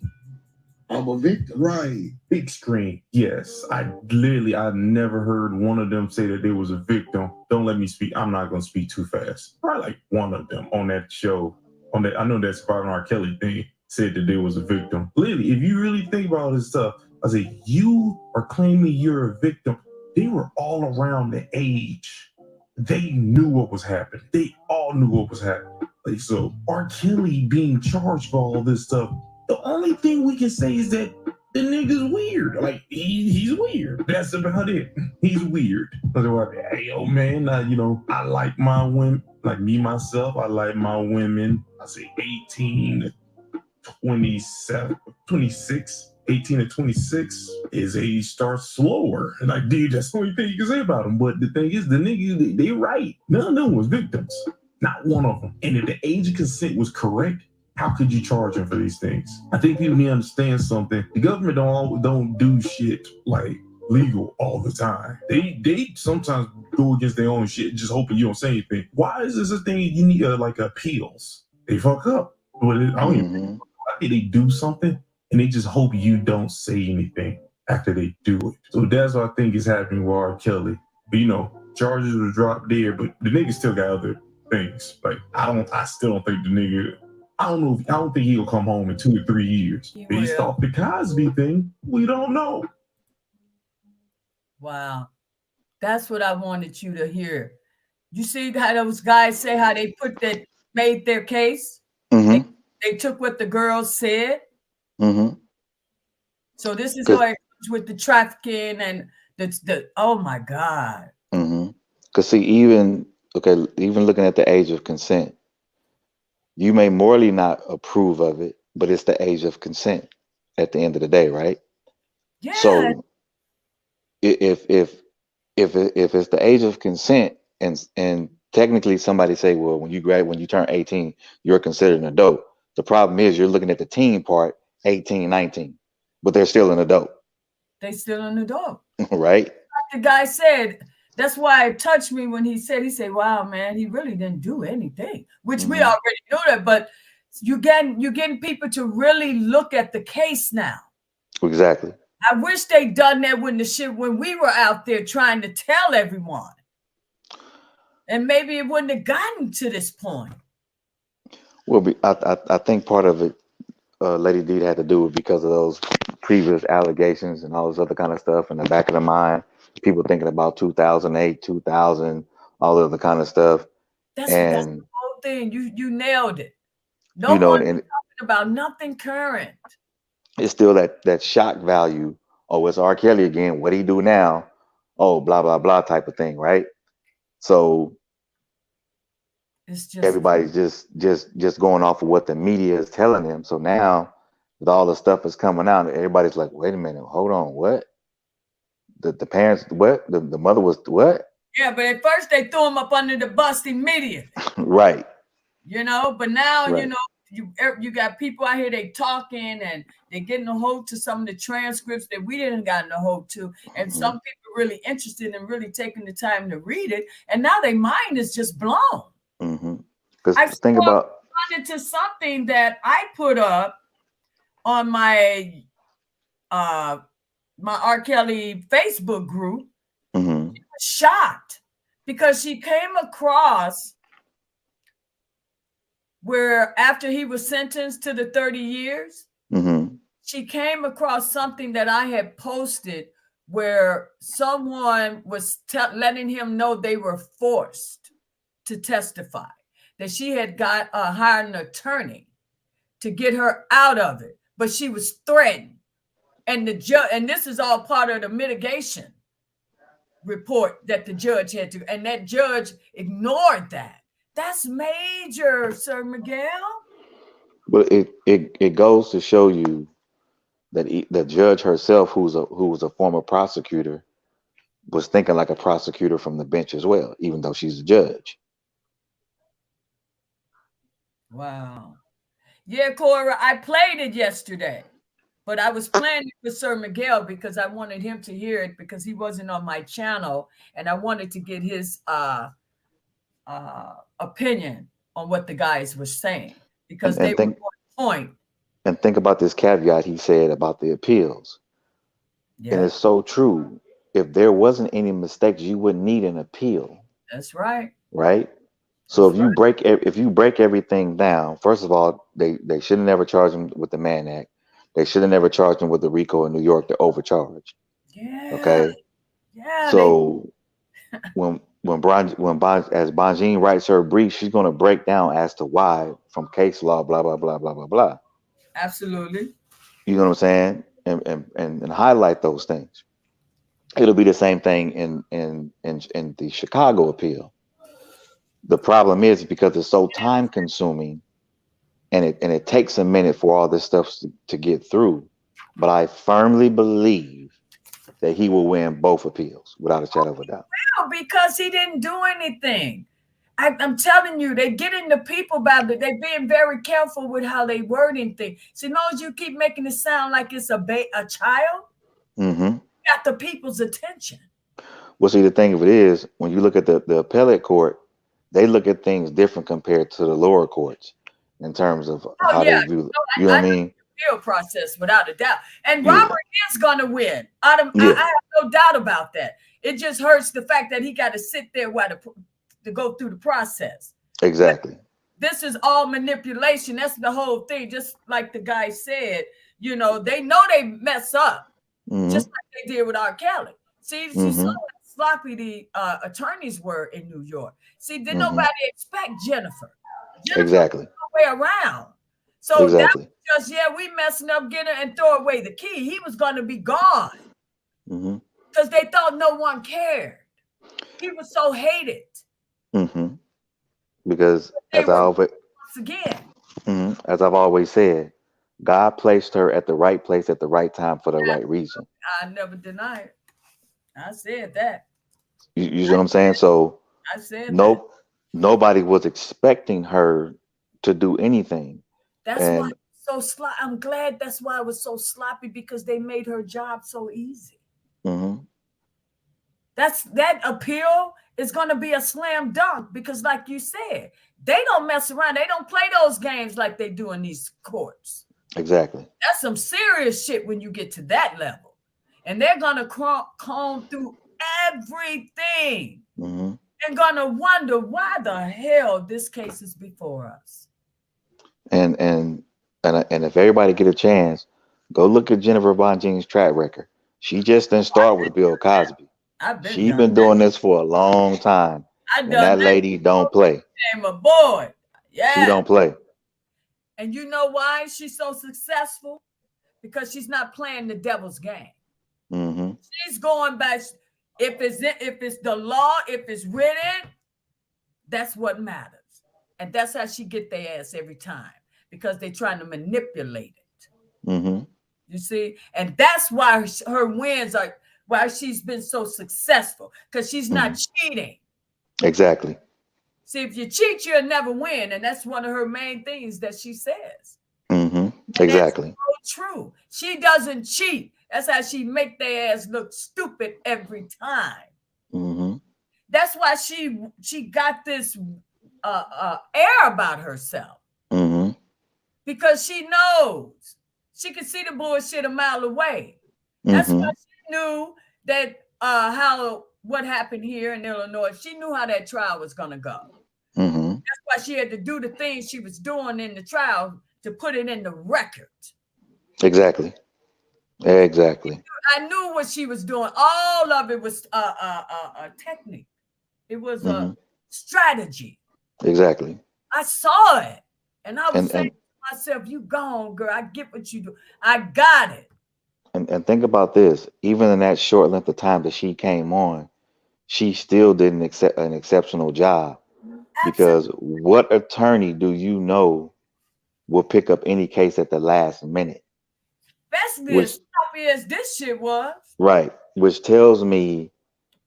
I'm a victim. Right. Big screen, yes. I've never heard one of them say that they was a victim. Don't let me speak. I'm not gonna speak too fast. Probably like one of them on that show. I know that Surviving R. Kelly thing said that they was a victim. Literally, if you really think about all this stuff, I say you are claiming you're a victim. They were all around the age. They knew what was happening. They all knew what was happening. Like, so R. Kelly being charged for all this stuff, the only thing we can say is that the nigga's weird. Like, he's weird. That's about it. He's weird. Hey, yo, man, I like my women, like me, myself, I like my women, I say 18 to 27, 26. 18 to 26, his age starts slower. And like, dude, that's the only thing you can say about him. But the thing is, the niggas, they right. None of them was victims. Not one of them. And if the age of consent was correct, how could you charge him for these things? I think people need to understand something. The government don't do shit like legal all the time. They sometimes go against their own shit, just hoping you don't say anything. Why is this a thing you need like appeals? They fuck up. But I think they do something and they just hope you don't say anything after they do it. So that's what I think is happening with R. Kelly. But charges were dropped there, but the nigga still got other things. Like I still don't think the nigga. I don't think he'll come home in 2 to 3 years. Based off the Cosby thing, we don't know. Wow. That's what I wanted you to hear. You see how those guys say how they made their case? Mm-hmm. They took what the girls said. Mm-hmm. So this is where it comes with the trafficking and the oh my God. Mm-hmm. Because see, even looking at the age of consent, you may morally not approve of it, but it's the age of consent at the end of the day, right? Yeah. So if it's the age of consent and technically somebody say, well, when you turn 18, you're considered an adult. The problem is you're looking at the teen part, 18, 19, but they're still an adult. They still an adult. Right? Like the guy said, that's why it touched me when he said, wow, man, he really didn't do anything, which we already knew that, but you're getting people to really look at the case now. Exactly. I wish they'd done that when we were out there trying to tell everyone. And maybe it wouldn't have gotten to this point. Well, I think part of it, Lady D, had to do with because of those previous allegations and all this other kind of stuff in the back of the mind. People thinking about 2008, 2000, all the other kind of stuff. That's the whole thing. You nailed it. No one talking about nothing current. It's still that shock value. Oh, it's R. Kelly again. What do he do now? Oh, blah blah blah type of thing, right? So it's just everybody's just going off of what the media is telling them. So now, with all the stuff that's coming out, everybody's like, wait a minute, hold on, what? The parents, what? The mother was what? Yeah, but at first they threw him up under the bus immediately. Right. But now, right. you got people out here, they talking and they're getting a hold to some of the transcripts that we didn't gotten a hold to, and some people really interested in really taking the time to read it, and now their mind is just blown. Because think about to something that I put up on my my R. Kelly Facebook group. She was shocked because she came across where after he was sentenced to the 30 years, she came across something that I had posted where someone was letting him know they were forced to testify, that she had got hired an attorney to get her out of it, but she was threatened. And the judge, and this is all part of the mitigation report that the judge had to, and that judge ignored that. That's major, Sir Miguel. But it goes to show you that the judge herself, who was a former prosecutor, was thinking like a prosecutor from the bench as well, even though she's a judge. Wow. Yeah, Cora, I played it yesterday, but I was playing it with Sir Miguel because I wanted him to hear it because he wasn't on my channel, and I wanted to get his opinion on what the guys were saying because they were on point. And think about this caveat he said about the appeals. Yeah. And it's so true. If there wasn't any mistakes, you wouldn't need an appeal. That's right. Right? So if you break everything down, first of all, they should have never charged him with the Mann Act. They should have never charged him with the RICO in New York, the overcharge. Yeah. Okay. Yeah. So when as Bonjean writes her brief, she's going to break down as to why from case law, blah blah blah blah blah blah. Absolutely. You know what I'm saying, and highlight those things. It'll be the same thing in the Chicago appeal. The problem is because it's so time consuming, and it takes a minute for all this stuff to get through. But I firmly believe that he will win both appeals without a shadow of a doubt. Well, because he didn't do anything. I'm telling you, they get into people about it. They're being very careful with how they wording things. See, knows you keep making it sound like it's a child. Got the people's attention. Well, see, the thing of it is, when you look at the appellate court, they look at things different compared to the lower courts in terms of how they view. You know what I mean? Appeal process, without a doubt. And Robert is going to win. I have no doubt about that. It just hurts the fact that he got to sit there while to go through the process. Exactly. But this is all manipulation. That's the whole thing. Just like the guy said, you know they mess up, just like they did with R. Kelly. See so sloppy the attorneys were in New York. See, did nobody expect Jennifer? Exactly. No way around. So that was just we messing up, get her and throw away the key. He was going to be gone because they thought no one cared. He was so hated. Because as I've always said, God placed her at the right place at the right time for the right reason. I never denied it. I said that. You know what I'm saying? So I said nobody was expecting her to do anything. That's why it's so sloppy. I'm glad that's why it was so sloppy, because they made her job so easy. That appeal is going to be a slam dunk because, like you said, they don't mess around. They don't play those games like they do in these courts. Exactly. That's some serious shit when you get to that level. And they're going to comb through everything and going to wonder why the hell this case is before us. And if everybody get a chance, go look at Jennifer Bonjean's track record. She just didn't start with Bill Cosby. She's been doing this for a long time. And that lady don't play. I'm a boy. Yeah. She don't play. And you know why she's so successful? Because she's not playing the devil's game. She's going back. If it's the law, if it's written, that's what matters. And that's how she get their ass every time, because they're trying to manipulate it. You see? And that's why her wins are why she's been so successful, because she's not cheating. Exactly. See, if you cheat, you'll never win. And that's one of her main things that she says. Mm-hmm. And Exactly. that's so true. She doesn't cheat. That's how she make their ass look stupid every time. Mm-hmm. That's why she got this air about herself. Mm-hmm. Because she knows she can see the bullshit a mile away. That's Mm-hmm. why she knew that what happened here in Illinois. She knew how that trial was going to go. Mm-hmm. That's why she had to do the things she was doing in the trial to put it in the record. Exactly. Exactly. I knew what she was doing. All of it was a technique. It was a strategy. Exactly. I saw it, and I was And saying to myself, "You gone, girl. I get what you do. I got it." and think about this. Even in that short length of time that she came on, she still did an exceptional job. Because what attorney do you know will pick up any case at the last minute? Especially as sloppy as this shit was. Right. Which tells me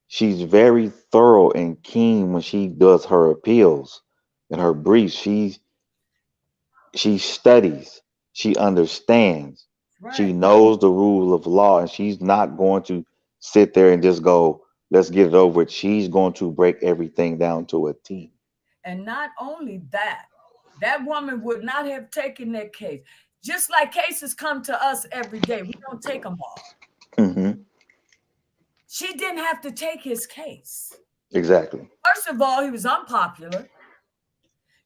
she's very thorough and keen when she does her appeals and her briefs. She studies, she understands, Right. she knows the rule of law, and she's not going to sit there and just go, let's get it over with. She's going to break everything down to a T. And not only that, that woman would not have taken that case. Just like cases come to us every day, we don't take them all. Mm-hmm. She didn't have to take his case. Exactly. First of all, he was unpopular.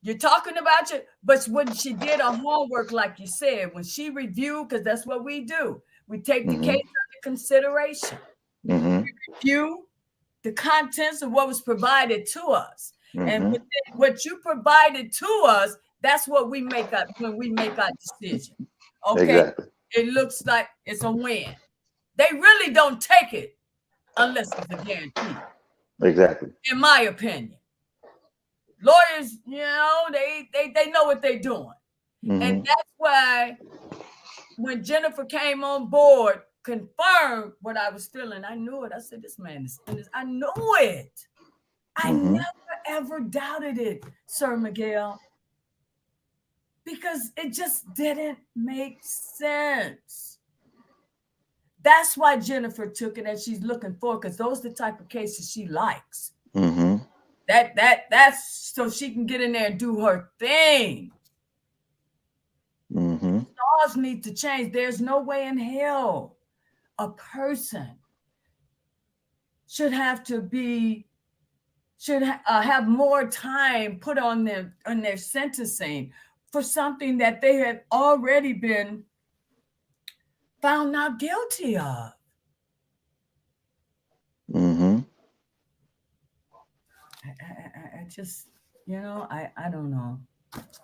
You're talking about you, but when she did her homework, like you said, when she reviewed, because that's what we do, we take the case under consideration. Mm-hmm. We review the contents of what was provided to us. And what you provided to us, that's what we make up when we make our decision. Okay. Exactly. It looks like it's a win. They really don't take it unless it's a guarantee. Exactly. In my opinion. Lawyers, they know what they're doing. And that's why when Jennifer came on board, confirmed what I was feeling, I knew it. I said, this man is in this. I knew it. I never, ever doubted it, Sir Miguel, because it just didn't make sense. That's why Jennifer took it, and she's looking for, because those are the type of cases she likes. That's so she can get in there and do her thing. Laws need to change. There's no way in hell a person should have more time put on their sentencing for something that they had already been found not guilty of. I just, I don't know.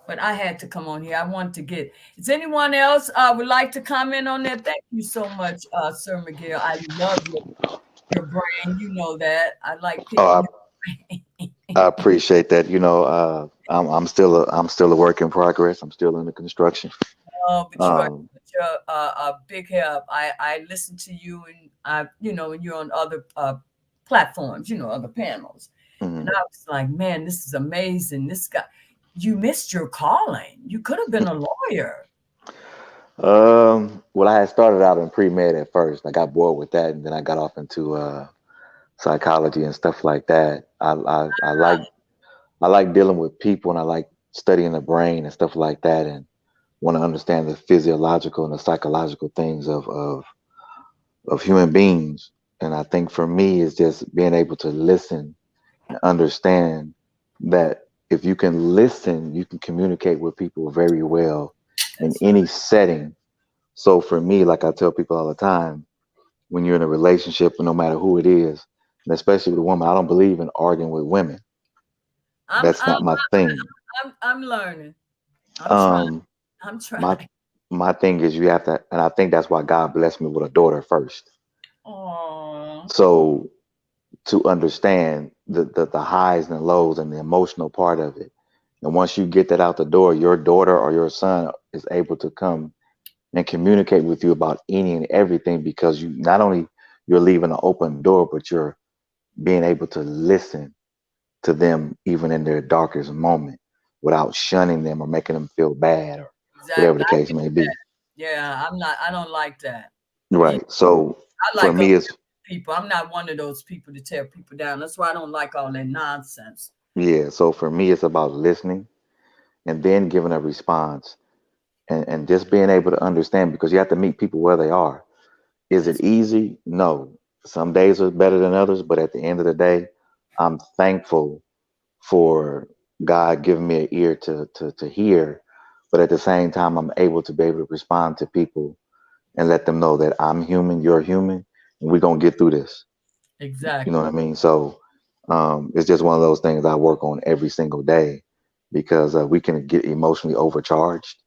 But I had to come on here. I want to get. Is anyone else would like to comment on that? Thank you so much, Sir Miguel. I love your brain. You know that. I like people. I appreciate that. I'm still a work in progress. I'm still in the construction. Oh, but you're a big help. I listen to you, and and you're on other platforms, other panels. And I was like, man, this is amazing. This guy, you missed your calling. You could have been a lawyer. Well, I had started out in pre-med at first. I got bored with that, and then I got off into psychology and stuff like that. I like dealing with people, and I like studying the brain and stuff like that, and want to understand the physiological and the psychological things of human beings. And I think for me, it's just being able to listen and understand that if you can listen, you can communicate with people very well in any setting. So for me, like I tell people all the time, when you're in a relationship, no matter who it is, and especially with a woman, I don't believe in arguing with women. That's not my thing. I'm learning. I'm trying. My thing is you have to, and I think that's why God blessed me with a daughter first. Aww. So to understand the highs and lows and the emotional part of it. And once you get that out the door, your daughter or your son is able to come and communicate with you about any and everything, because you not only you're leaving an open door, but you're being able to listen to them even in their darkest moment without shunning them or making them feel bad or whatever Exactly. the case may be. Yeah, I don't like that. Right. So I for like me, it's people. I'm not one of those people to tear people down. That's why I don't like all that nonsense. yeah. So for me, it's about listening and then giving a response and just being able to understand because you have to meet people where they are. Is it easy? No. Some days are better than others, but at the end of the day, I'm thankful for God giving me an ear to hear, but at the same time, I'm able to be able to respond to people and let them know that I'm human, you're human, and we're gonna get through this. You Exactly. know what I mean? So it's just one of those things I work on every single day because we can get emotionally overcharged,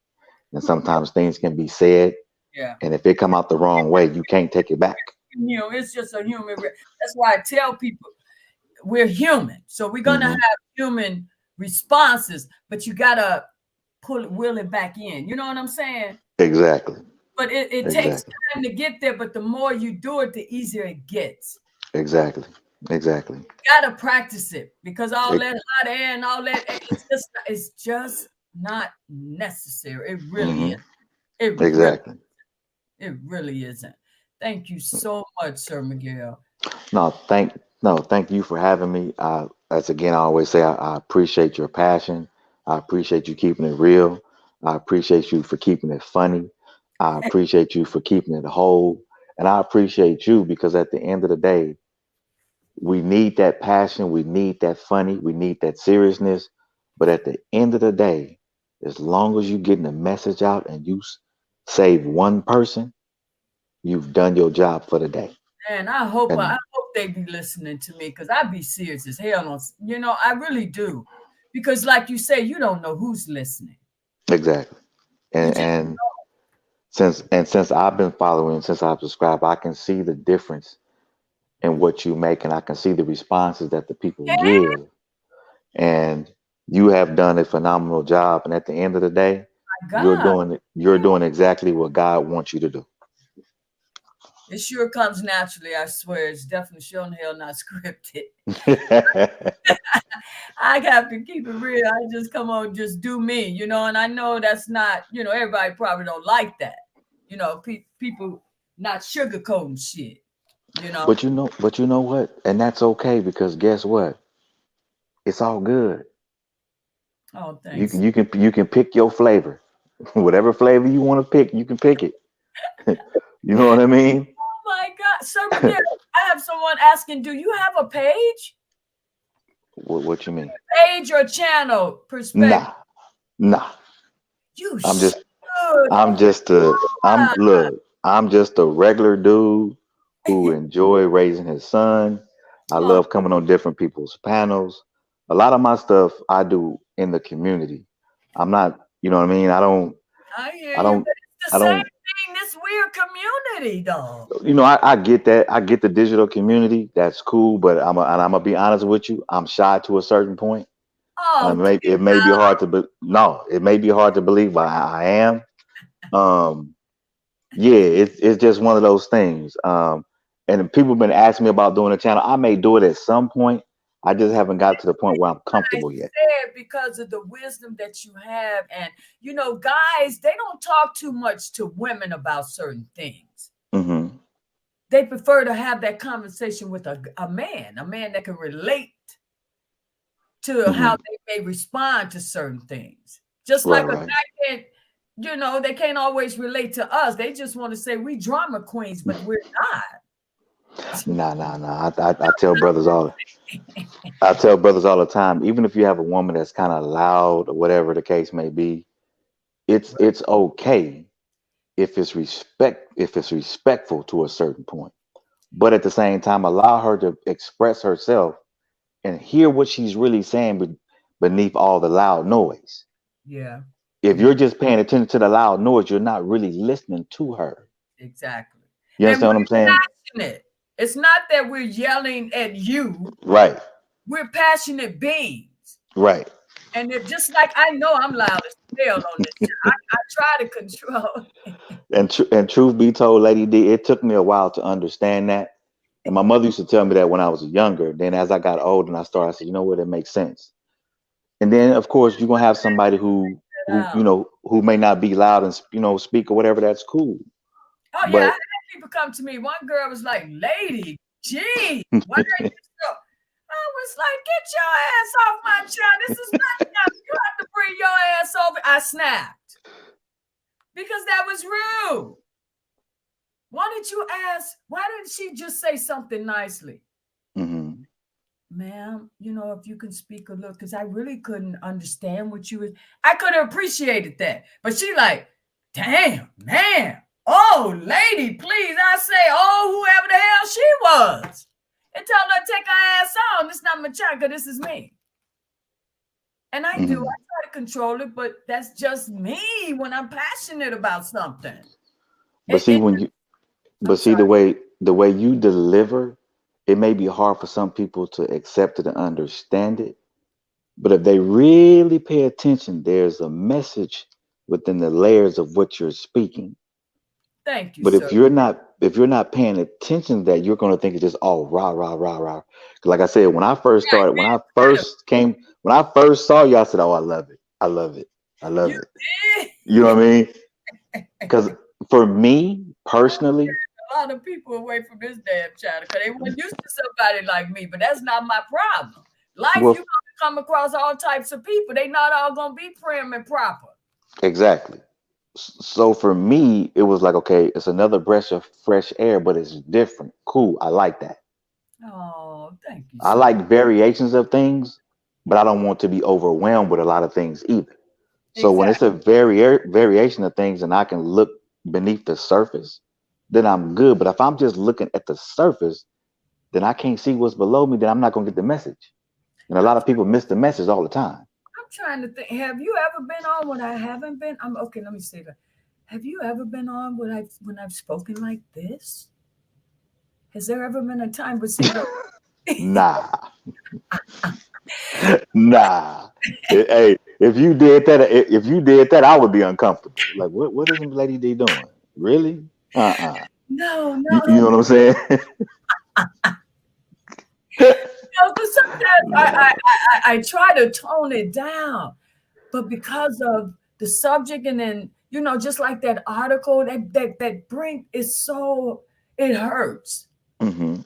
and sometimes things can be said, Yeah. and if it come out the wrong way, you can't take it back. You know, it's just a human. That's why I tell people we're human. So we're gonna Hmm. have human responses, but you gotta will it back in. You know what I'm saying? Exactly. But it takes Exactly. time to get there, but the more you do it, the easier it gets. Exactly. Exactly. You gotta practice it because all E- that hot air and all that it's just not necessary. It really mhm. is. It really Exactly. it really isn't. Thank you so much, Sir Miguel. No, thank you for having me. As again, I always say, I appreciate your passion. I appreciate you keeping it real. I appreciate you for keeping it funny. I appreciate you for keeping it whole. And I appreciate you because at the end of the day, we need that passion. We need that funny. We need that seriousness. But at the end of the day, as long as you're getting the message out and you save one person, you've done your job for the day. And I And hope they be listening to me because I be serious as hell on, I really do. Because like you say, you don't know who's listening. exactly. You And just and since I've been following, since I've subscribed, I can see the difference in what you make, and I can see the responses that the people yeah, give. And you have done a phenomenal job. And at the end of the day, my God. you're doing exactly what God wants you to do. It sure comes naturally, I swear. It's definitely sure in hell not scripted. I have to keep it real. I just come on, just do me, and I know that's not, everybody probably don't like that. People not sugarcoating shit, you know. But you know what? And that's okay because guess what? It's all good. Oh, You thanks. can you can pick your flavor. Whatever flavor you want to pick, you can pick it. You know what I mean? Oh my God. Sir Miguel, I have someone asking, do you have a page? What you mean? Page or channel perspective? Nah, nah. You I'm should. just I'm Oh just a I'm my look, I'm just a regular dude who enjoy raising his son. I God. love coming on different people's panels. A lot of my stuff I do in the community. I'm not, you know what I mean? I hear I you, don't but it's the I same don't thing, this weird community, though. I get that. I get the digital community. That's cool, but I'm gonna be honest with you. I'm shy to a certain point. Oh, It may be hard to no, it may be hard to believe, but I am. Um, yeah, it's just one of those things. And people have been asking me about doing a channel. I may do it at some point. I just haven't got to the point where I'm I comfortable yet. said because of the wisdom that you have. And, guys, they don't talk too much to women about certain things. Hmm. They prefer to have that conversation with a man that can relate to Hmm. how they may respond to certain things. Just Right, like a right. guy can't, they can't always relate to us. They just want to say we drama queens, but we're not. Nah. I tell brothers all the time, even if you have a woman that's kind of loud or whatever the case may be, it's okay if it's respectful to a certain point. But at the same time, allow her to express herself and hear what she's really saying beneath all the loud noise. Yeah. If Yeah, you're just paying attention to the loud noise, you're not really listening to her. exactly. You And understand what I'm saying? we're passionate. It's not that we're yelling at you. Right, We're passionate beings. right. And it just like I know I'm loud as hell on this shit. I try to control. And truth be told, Lady D, it took me a while to understand that. And my mother used to tell me that when I was younger. Then as I got older and I started, I said, you know what, it makes sense. And then of course you're gonna have somebody who who may not be loud and speak or whatever. That's cool. Oh yeah, I But had people come to me. One girl was like, "Lady, gee, why are you so?" I was like, "Get your ass off my child. This is my child. You have to bring your ass over." I snapped because that was rude. Why didn't you ask? Why didn't she just say something nicely? mhm. Ma'am, if you can speak a little, because I really couldn't understand what you was. I could have appreciated that. But she like, damn, man. Oh, lady, please. I say, oh, whoever the hell she was. And tell her to take her ass on. This not Machaka, this is me. And I do. I try to control it, but that's just me when I'm passionate about something. But see the way you deliver, it may be hard for some people to accept it and understand it. But if they really pay attention, there's a message within the layers of what you're speaking. Thank you, But sir. if you're not paying attention to that, you're gonna think it's just all rah rah rah rah. Like I said, when I first started, when I first saw you, I said, "Oh, I love it. I love it. I love You it." did. You know what I mean? Because for me personally, A lot of people away from this damn channel because they weren't used to somebody like me, but that's not my problem. Life, well, you're gonna come across all types of people. They not all gonna be prim and proper. exactly. So for me, it was like, okay, it's another breath of fresh air, but it's different. Cool. I like that. Oh, thank you, I sir. like variations of things, but I don't want to be overwhelmed with a lot of things either. So when it's Exactly. a variation of things and I can look beneath the surface, then I'm good. But if I'm just looking at the surface, then I can't see what's below me, then I'm not gonna get the message. And a lot of people miss the message all the time. I'm trying to think. Have you ever been on when I haven't been? I'm okay. Let me say that. Have you ever been on when I've spoken like this? Has there ever been a time? But see, look. Nah. Nah. Hey, if you did that, I would be uncomfortable. Like, what is this lady D doing? Really? Uh-uh. No, You know what I'm saying? because sometimes No. I try to tone it down, but because of the subject, and then just like that article, that bring is so it hurts hmm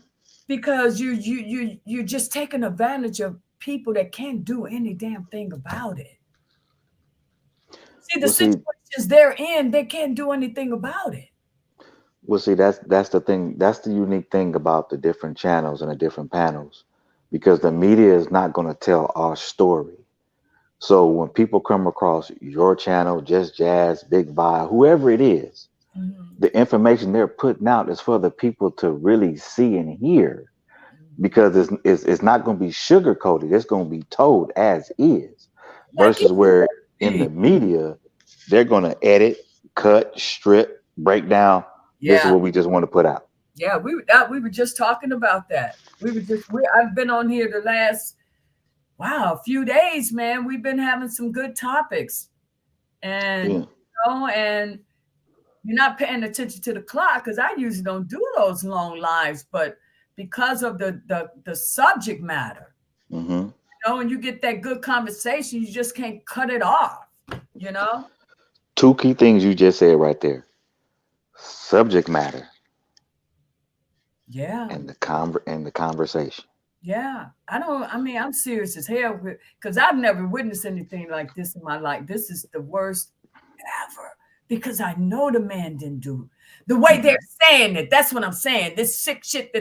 because you're just taking advantage of people that can't do any damn thing about it. See, the Well, see, situations they're in, they can't do anything about it. that's the thing. That's the unique thing about the different channels and the different panels, because the media is not going to tell our story. So when people come across your channel, Just Jazz, Big Vibe, whoever it is, Mhm. the information they're putting out is for the people to really see and hear, because it's not going to be sugar coated. It's going to be told as is, Like versus it where in the be. media they're going to edit, cut, strip, break down. This is Yeah. what we just want to put out. Yeah, we were just talking about that. I've been on here the last few days, man. We've been having some good topics. And Yeah. and you're not paying attention to the clock because I usually don't do those long lives, but because of the subject matter, hmm and you get that good conversation, you just can't cut it off, you know? Two key things you just said right there: subject matter Yeah. and the conversation. Yeah, I'm serious as hell because I've never witnessed anything like this in my life. This is the worst ever because I know the man didn't do the way they're hmm saying it. That's what I'm saying. This sick shit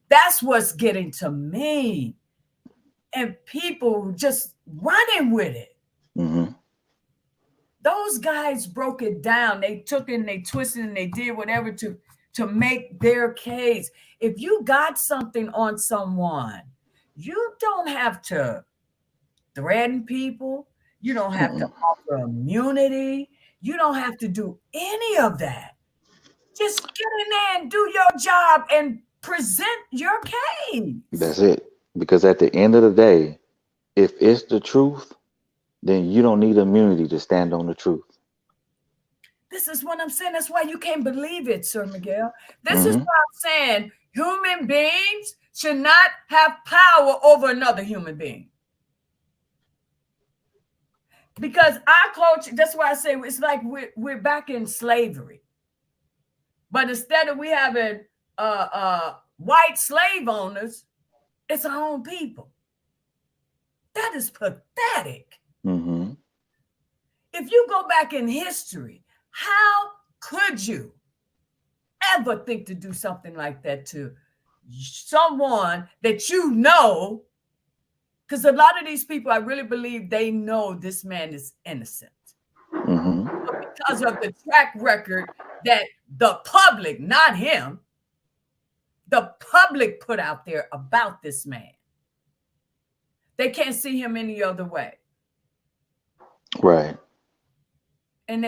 that's what's getting to me. And people just running with it. hmm Those guys broke it down. They took it and they twisted and they did whatever to make their case. If you got something on someone, you don't have to threaten people. You don't have to offer immunity. You don't have to do any of that. Just get in there and do your job and present your That's case. it. Because at the end of the day, if it's the truth, then you don't need immunity to stand on the truth. This is what I'm saying. That's why you can't believe it, Sir Miguel. This is hmm what I'm saying. Human beings should not have power over another human being. Because our culture, that's why I say it's like we're back in slavery. But instead of we having white slave owners, it's our own people. That is pathetic. Mm-hmm. If you go back in history, how could you ever think to do something like that to someone that you know? Because a lot of these people, I really believe they know this man is innocent. Mm-hmm. But because of the track record that the public, not him, the public put out there about this man, they can't see him any other way. Right. And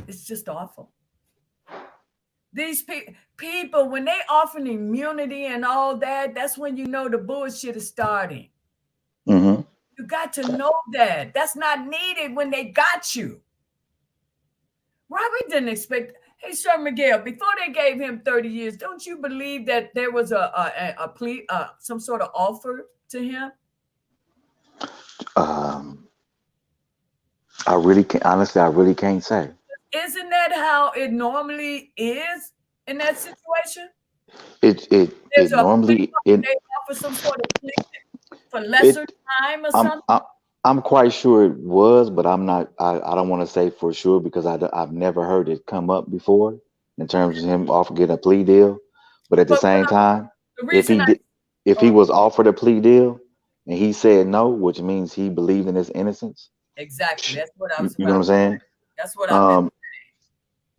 it's just awful. These people, when they offer immunity and all that, that's when you know the bullshit is starting. Mm-hmm. You got to know that. That's not needed when they got you. Robert didn't expect. Hey, Sir Miguel, before they gave him 30 years, don't you believe that there was a plea, some sort of offer to him? I really can't. Honestly, I really can't say. Isn't that how it normally is in that situation? It normally they offer some sort of plea for lesser time or something. I'm quite sure it was, but I'm not. I don't want to say for sure because I've never heard it come up before in terms of him getting a plea deal. But at the same time, if he was offered a plea deal and he said no, which means he believed in his innocence. Exactly. That's what I was. You know what I'm saying? That's what I meant.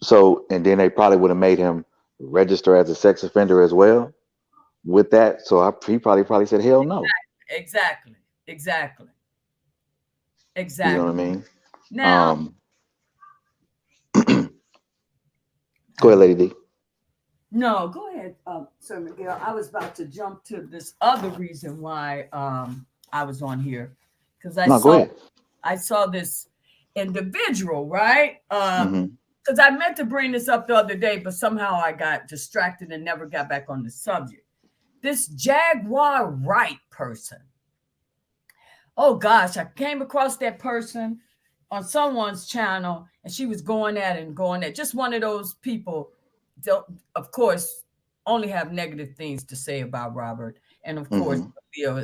So, and then they probably would have made him register as a sex offender as well with that. So he probably said, hell no. Exactly. You know what I mean? Now, go ahead, Lady D. No, go ahead, Sir Miguel. I was about to jump to this other reason why I was on here. Because I saw this individual, right? Because I meant to bring this up the other day, but somehow I got distracted and never got back on the subject. This Jaguar Wright person. Oh gosh, I came across that person on someone's channel, and she was going at it. Just one of those people, of course, only have negative things to say about Robert. And of course,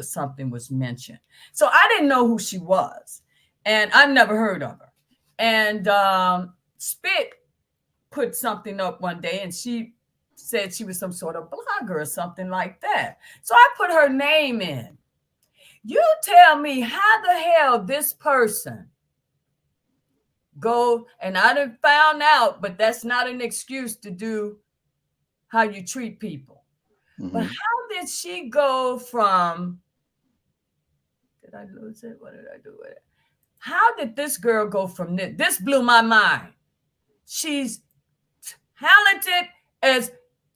something was mentioned. So I didn't know who she was, and I've never heard of her. And Spit put something up one day, and she said she was some sort of blogger or something like that. So I put her name in. You tell me how the hell this person go, and I done found out, but that's not an excuse to do how you treat people. But how did she go from, did I lose it? What did I do with it? How did this girl go from this? This blew my mind. She's talented as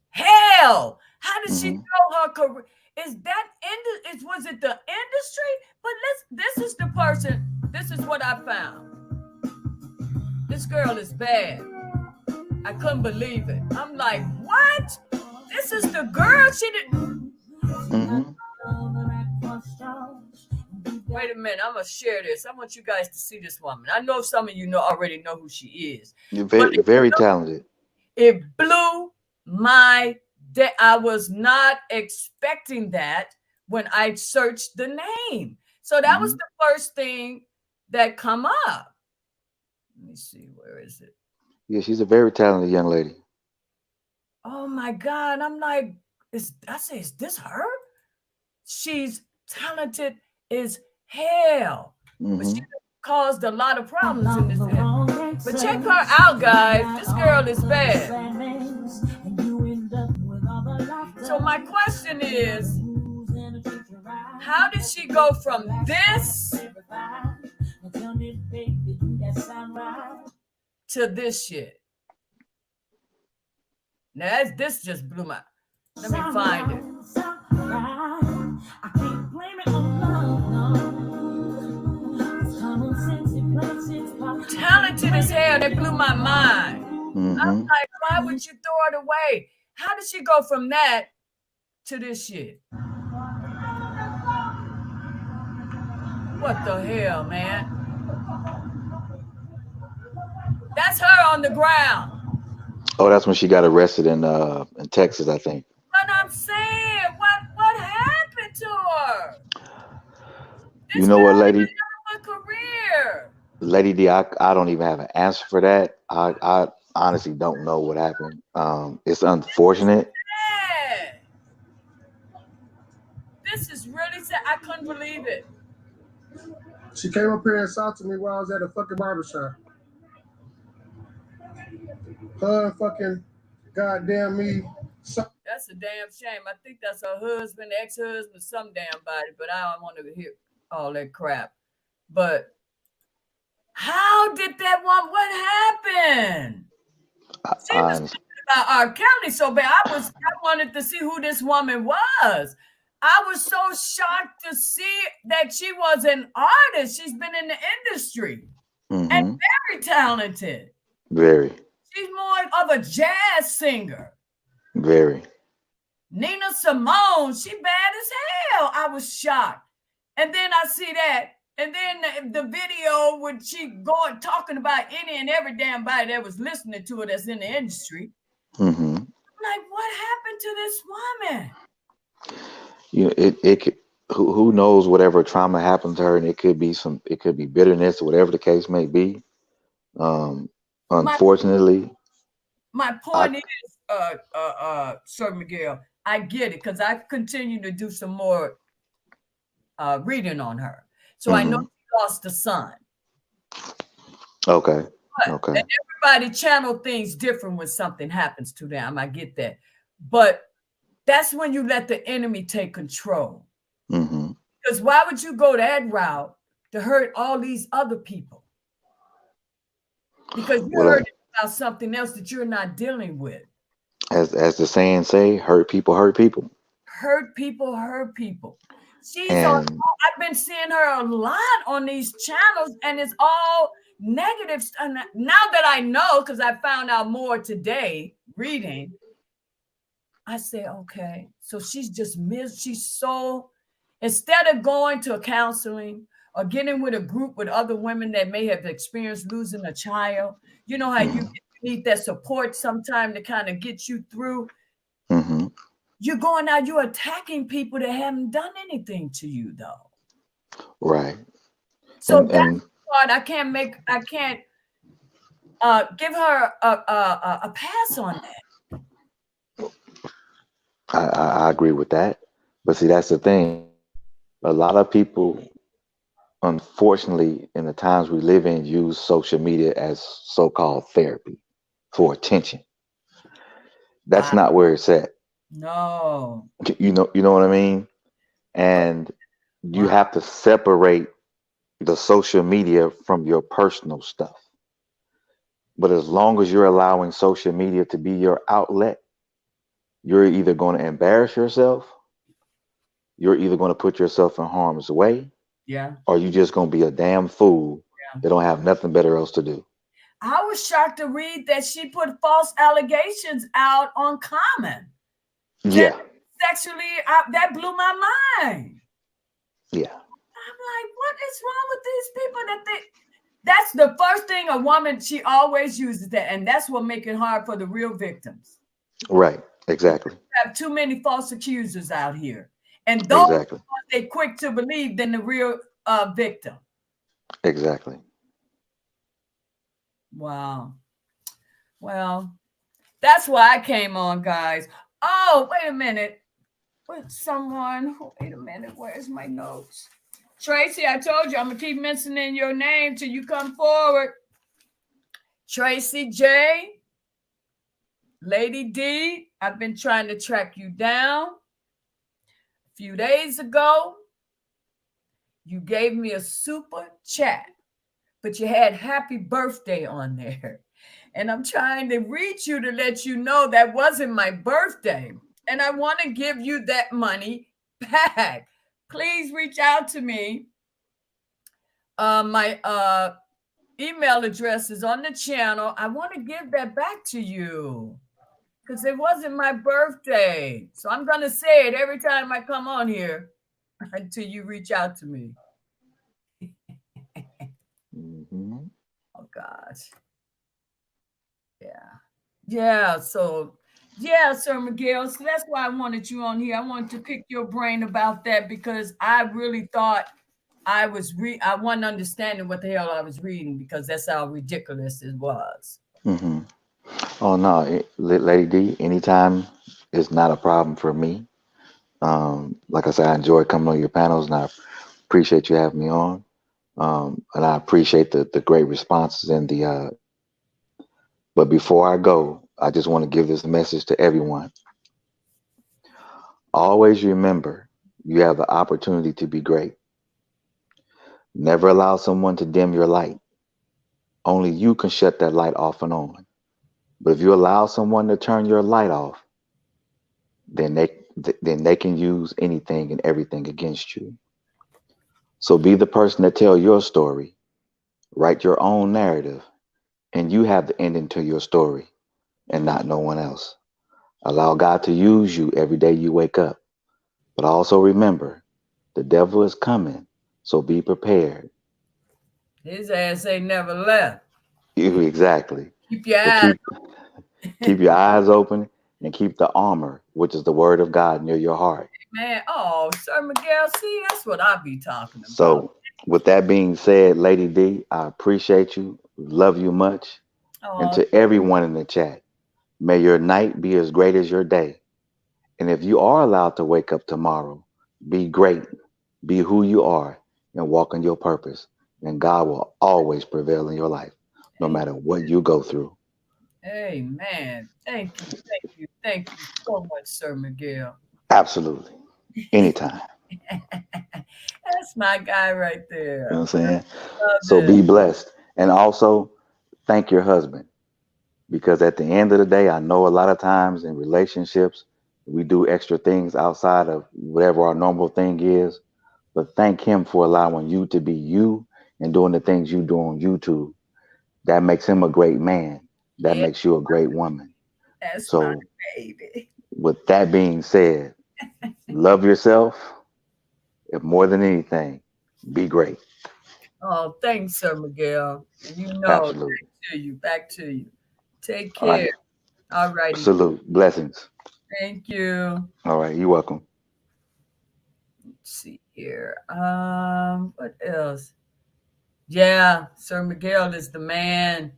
hell. How did she grow her career? Was it the industry? But this is the person, this is what I found. This girl is bad. I couldn't believe it. I'm like, what? This is the girl she did. Wait a minute, I'm gonna share this. I want you guys to see this woman. I know some of you already know who she is. You're very talented. It blew my day. I was not expecting that when I searched the name. So that was the first thing that come up. Let me see, where is it? Yeah, she's a very talented young lady. Oh my God. I'm like, is this her? She's talented as hell. But she caused a lot of problems in this. But check her out, guys. This girl is bad. So my question is, how did she go from this to this shit? Now this just blew my. Let me find it. Talented as hell. That blew my mind. I'm like, why would you throw it away? How did she go from that to this shit. What the hell, man? That's her on the ground. Oh, that's when she got arrested in Texas, I think. But I'm saying, what happened to her? You This know what, girl lady? even have a career. Lady D, I don't even have an answer for that. I honestly don't know what happened. It's unfortunate. Sad. This is really sad. I couldn't believe it. She came up here and talked to me while I was at a fucking barbershop. Her and fucking goddamn me. That's a damn shame. I think that's her husband, ex-husband, some damn body, but I don't want to hear all that crap. But how did that one? What happened? She was talking about R. Kelly so bad. I wanted to see who this woman was. I was so shocked to see that she was an artist. She's been in the industry and very talented. Very. She's more of a jazz singer. Very. Nina Simone, she bad as hell. I was shocked. And then I see that. And then the video when she going talking about any and every damn body that was listening to her that's in the industry. Mm-hmm. Like, what happened to this woman? You know, it who knows whatever trauma happened to her, and it could be bitterness or whatever the case may be. Unfortunately, my point is, Sir Miguel, I get it because I continue to do some more reading on her. So I know she lost a son. Okay. But, and everybody channel things different when something happens to them. I get that. But that's when you let the enemy take control. Because why would you go that route to hurt all these other people? Because you're hurting about something else that you're not dealing with. As the saying say, hurt people hurt people. Hurt people hurt people. I've been seeing her a lot on these channels, and it's all negative. And now that I know, because I found out more today reading, I say, okay, so she's just she's so, instead of going to counseling or getting with a group with other women that may have experienced losing a child, you know how you need that support sometime to kind of get you through. You're going out, you're attacking people that haven't done anything to you, though. Right. So that's part I can't give her a pass on that. I agree with that. But see, that's the thing. A lot of people, unfortunately, in the times we live in, use social media as so-called therapy for attention. That's not where it's at. No. You know what I mean? And you have to separate the social media from your personal stuff. But as long as you're allowing social media to be your outlet, you're either going to embarrass yourself, you're either going to put yourself in harm's way, or you're just going to be a damn fool that don't have nothing better else to do. I was shocked to read that she put false allegations out on Common. Yeah. Sexually, that blew my mind. Yeah. I'm like, what is wrong with these people that's the first thing a woman, she always uses that, and that's what makes it hard for the real victims. Right. Exactly. We have too many false accusers out here. And those they quick to believe than the real victim. Exactly. Wow. Well, that's why I came on, guys. Oh, wait a minute. Wait a minute. Where's my notes? Tracy, I told you I'm going to keep mentioning your name till you come forward. Tracy J. Lady D, I've been trying to track you down. A few days ago, you gave me a super chat, but you had happy birthday on there. And I'm trying to reach you to let you know that wasn't my birthday. And I want to give you that money back. Please reach out to me. My email address is on the channel. I want to give that back to you. because it wasn't my birthday. So I'm going to say it every time I come on here until you reach out to me. Mm-hmm. Oh, gosh. Yeah. So, yeah, Sir Miguel. So that's why I wanted you on here. I wanted to pick your brain about that because I really thought I wasn't understanding what the hell I was reading because that's how ridiculous it was. Mm-hmm. Oh no, Lady D, anytime is not a problem for me. Like I said, I enjoy coming on your panels, and I appreciate you having me on. And I appreciate the great responses and the. But before I go, I just want to give this message to everyone. Always remember, you have the opportunity to be great. Never allow someone to dim your light. Only you can shut that light off and on. But if you allow someone to turn your light off, then they can use anything and everything against you. So be the person to tell your story, write your own narrative, and you have the ending to your story and not no one else. Allow God to use you every day you wake up. But also remember, the devil is coming, so be prepared. His ass ain't never left. Exactly. Keep your But eyes. keep your eyes open and keep the armor, which is the word of God, near your heart. Man, oh, Sir Miguel, see, that's what I be talking about. So, with that being said, Lady D, I appreciate you, love you much, and Oh, to everyone in the chat, may your night be as great as your day. And if you are allowed to wake up tomorrow, be great, be who you are, and walk in your purpose. And God will always prevail in your life, no matter what you go through. amen. Thank you so much, Sir Miguel. Absolutely. Anytime. That's my guy right You know there. what I'm saying? Love So it. be blessed. And also thank your husband. Because at the end of the day, I know a lot of times in relationships, we do extra things outside of whatever our normal thing is. But thank him for allowing you to be you and doing the things you do on YouTube. That makes him a great man. That Yeah, makes you a great woman. that's my So, baby. with that being said, love yourself. If more than anything, be great. Oh, thanks, Sir Miguel. And you know, Absolutely. back to you. Take All right. care. All righty. Salute. Blessings. Thank you. All right. You're welcome. Let's see here. What else? Yeah, Sir Miguel is the man.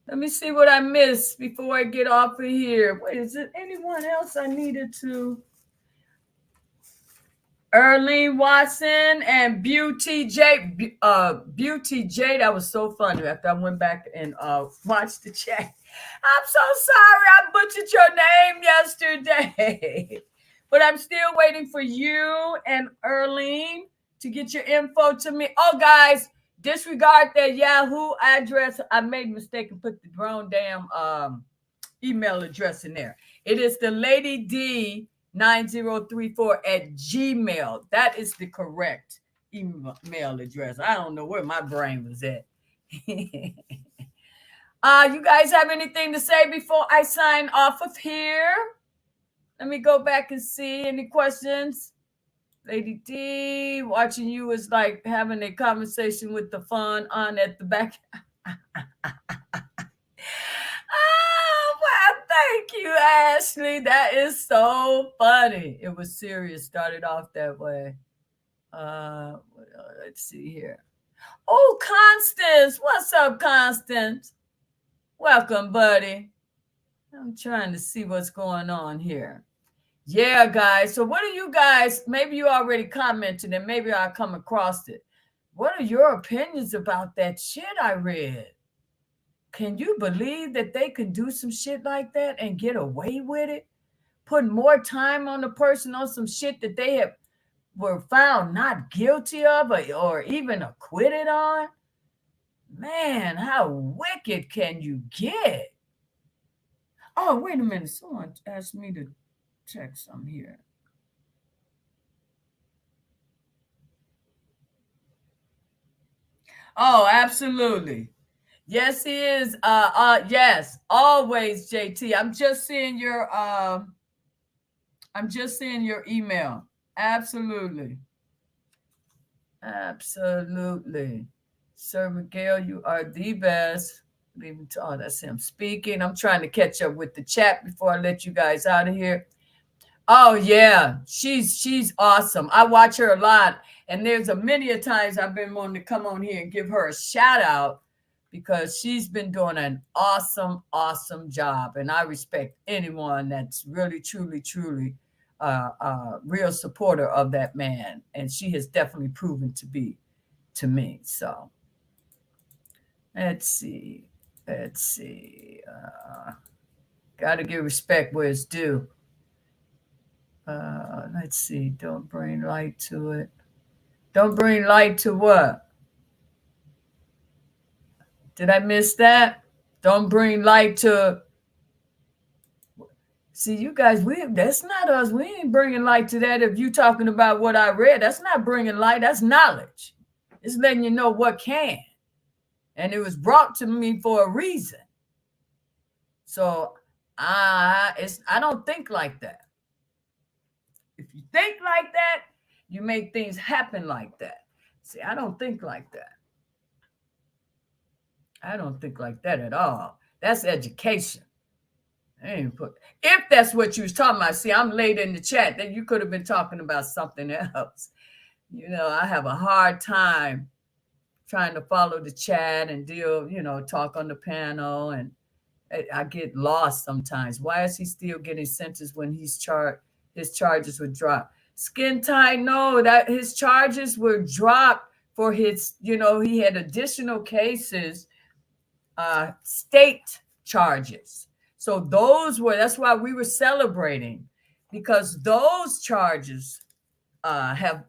Let me see what I missed before I get off of here. Wait, is it anyone else I needed to? Erlene Watson and Beauty J. Beauty J. That was so funny after I went back and watched the chat. I'm so sorry I butchered your name yesterday. But I'm still waiting for you and Erlene to get your info to me. Oh, guys, disregard that Yahoo address. I made a mistake and put the wrong damn email address in there. It is the Lady D 9034 at Gmail. That is the correct email address. I don't know where my brain was at. You guys have anything to say before I sign off of here? Let me go back and see any questions. Lady D, watching you is like having a conversation with the fun on at the back. Oh, well, thank you, Ashley. That is so funny. It was serious. Started off that way. Let's see here. Oh, Constance. What's up, Constance? Welcome, buddy. I'm trying to see what's going on here. Yeah, guys. So what are you guys, maybe you already commented and maybe I'll come across it. What are your opinions about that shit I read? Can you believe that they can do some shit like that and get away with it? Put more time on the person on some shit that they were found not guilty of or even acquitted on? Man, how wicked can you get? Oh, wait a minute. Someone asked me to check some here. Oh, absolutely. Yes, he is. Yes, always, JT. I'm just seeing your email. Absolutely. Absolutely. Sir Miguel, you are the best. Oh, that's him speaking. I'm trying to catch up with the chat before I let you guys out of here. Oh yeah, she's awesome. I watch her a lot, and there's many a times I've been wanting to come on here and give her a shout out because she's been doing an awesome job, and I respect anyone that's really truly real supporter of that man, and she has definitely proven to be to me. So let's see. Got to give respect where it's due. Let's see. Don't bring light to it. Don't bring light to what? Did I miss that? Don't bring light to. See, you guys, that's not us. We ain't bringing light to that. If you talking about what I read, that's not bringing light. That's knowledge. It's letting you know what can. And it was brought to me for a reason. So I don't think like that. If you think like that, you make things happen like that. See, I don't think like that. I don't think like that at all. That's education. If that's what you was talking about, see, I'm late in the chat. Then you could have been talking about something else. You know, I have a hard time trying to follow the chat and deal, talk on the panel, and I get lost sometimes. Why is he still getting sentenced when his charges were dropped? Skin tight, no, that his charges were dropped for his, he had additional cases, state charges. So that's why we were celebrating, because those charges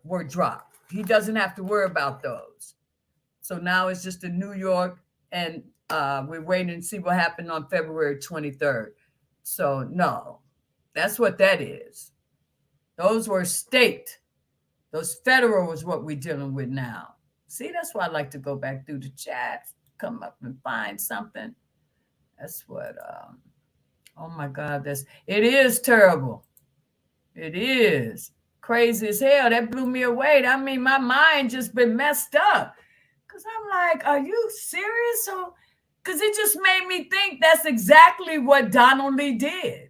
were dropped. He doesn't have to worry about those. So now it's just in New York, and we're waiting to see what happened on February 23rd. So no, that's what that is. Those were state. Those federal is what we're dealing with now. See, that's why I like to go back through the chat, come up and find something. That's what, oh my God, it is terrible. It is crazy as hell. That blew me away. I mean, my mind just been messed up. Because I'm like, are you serious? So, because it just made me think that's exactly what Donald Lee did.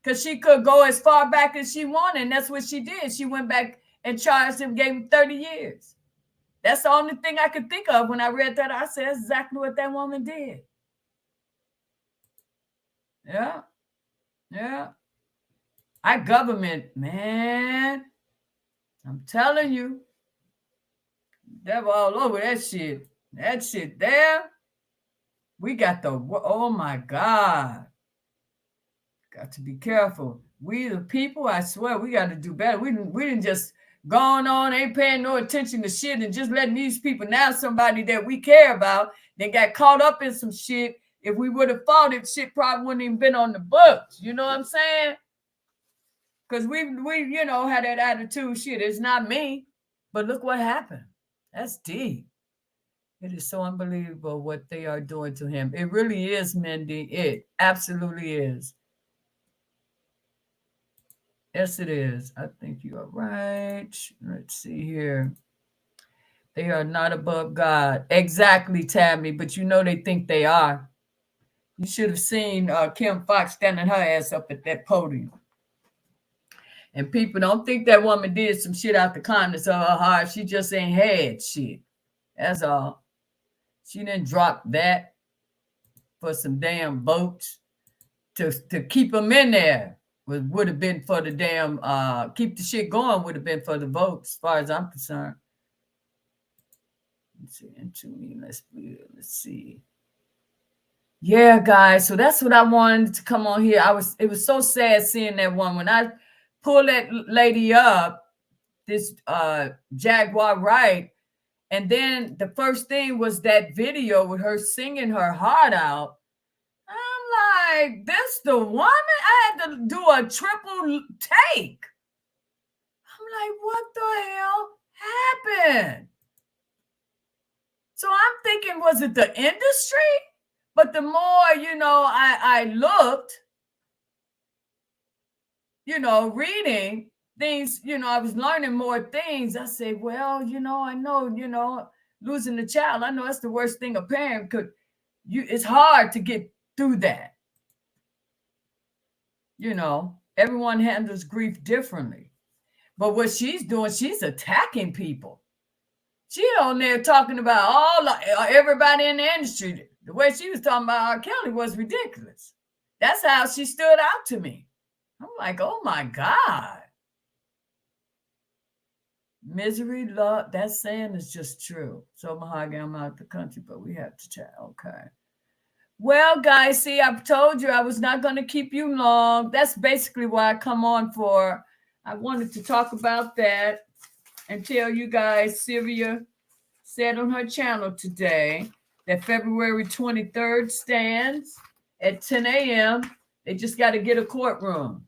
Because she could go as far back as she wanted, and that's what she did. She went back and charged him, gave him 30 years. That's the only thing I could think of when I read that. I said, that's exactly what that woman did. Yeah. Yeah. Our government, man, I'm telling you, devil all over that shit. That shit there. We got oh my God. Got to be careful. We the people, I swear, we got to do better. We didn't just gone on, ain't paying no attention to shit and just letting these people, now somebody that we care about, they got caught up in some shit. If we would have fought it, shit probably wouldn't even been on the books. You know what I'm saying? Because we had that attitude, shit, it's not me. But look what happened. That's deep. It is so unbelievable what they are doing to him. It really is, Mindy. It absolutely is. Yes, it is. I think you are right. Let's see here. They are not above God. Exactly, Tammy. But they think they are. You should have seen Kim Fox standing her ass up at that podium. And people don't think that woman did some shit out the kindness of her heart. She just ain't had shit. That's all. She didn't drop that for some damn votes to keep them in there. Would have been for the damn keep the shit going, would have been for the votes, as far as I'm concerned. Let's see. Yeah, guys. So that's what I wanted to come on here. It was so sad seeing that one. When I pulled that lady up, this Jaguar Wright, and then the first thing was that video with her singing her heart out. I'm like, this the woman? I had to do a triple take. I'm like, what the hell happened? So I'm thinking, was it the industry? But the more, I looked, reading things, I was learning more things. I say, well, I know, losing a child, I know that's the worst thing a parent could, it's hard to get through that. Everyone handles grief differently. But what she's doing, she's attacking people. She on there talking about everybody in the industry. The way she was talking about R. Kelly was ridiculous. That's how she stood out to me. I'm like, oh my God. Misery, love, that saying is just true. So Mahogany, I'm out the country, but we have to chat. Okay. Well, guys, see, I've told you I was not going to keep you long. That's basically why I come on for. I wanted to talk about that and tell you guys, Sylvia said on her channel today that February 23rd stands at 10 a.m. They just got to get a courtroom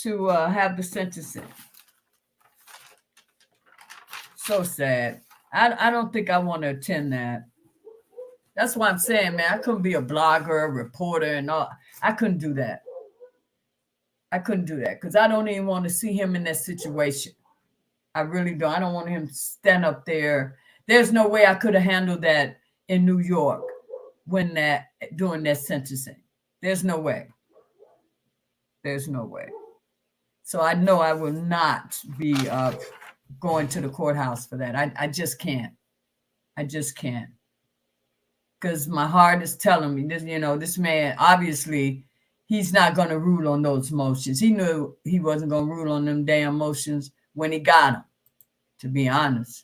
to have the sentencing. So sad. I don't think I want to attend that. That's why I'm saying, man, I couldn't be a blogger, a reporter, and all. I couldn't do that. I couldn't do that because I don't even want to see him in that situation. I really don't. I don't want him to stand up there. There's no way I could have handled that in New York during that sentencing. There's no way. There's no way. So I know I will not be going to the courthouse for that. I just can't. I just can't. Because my heart is telling me this, this man, obviously, he's not going to rule on those motions. He knew he wasn't going to rule on them damn motions when he got them, to be honest.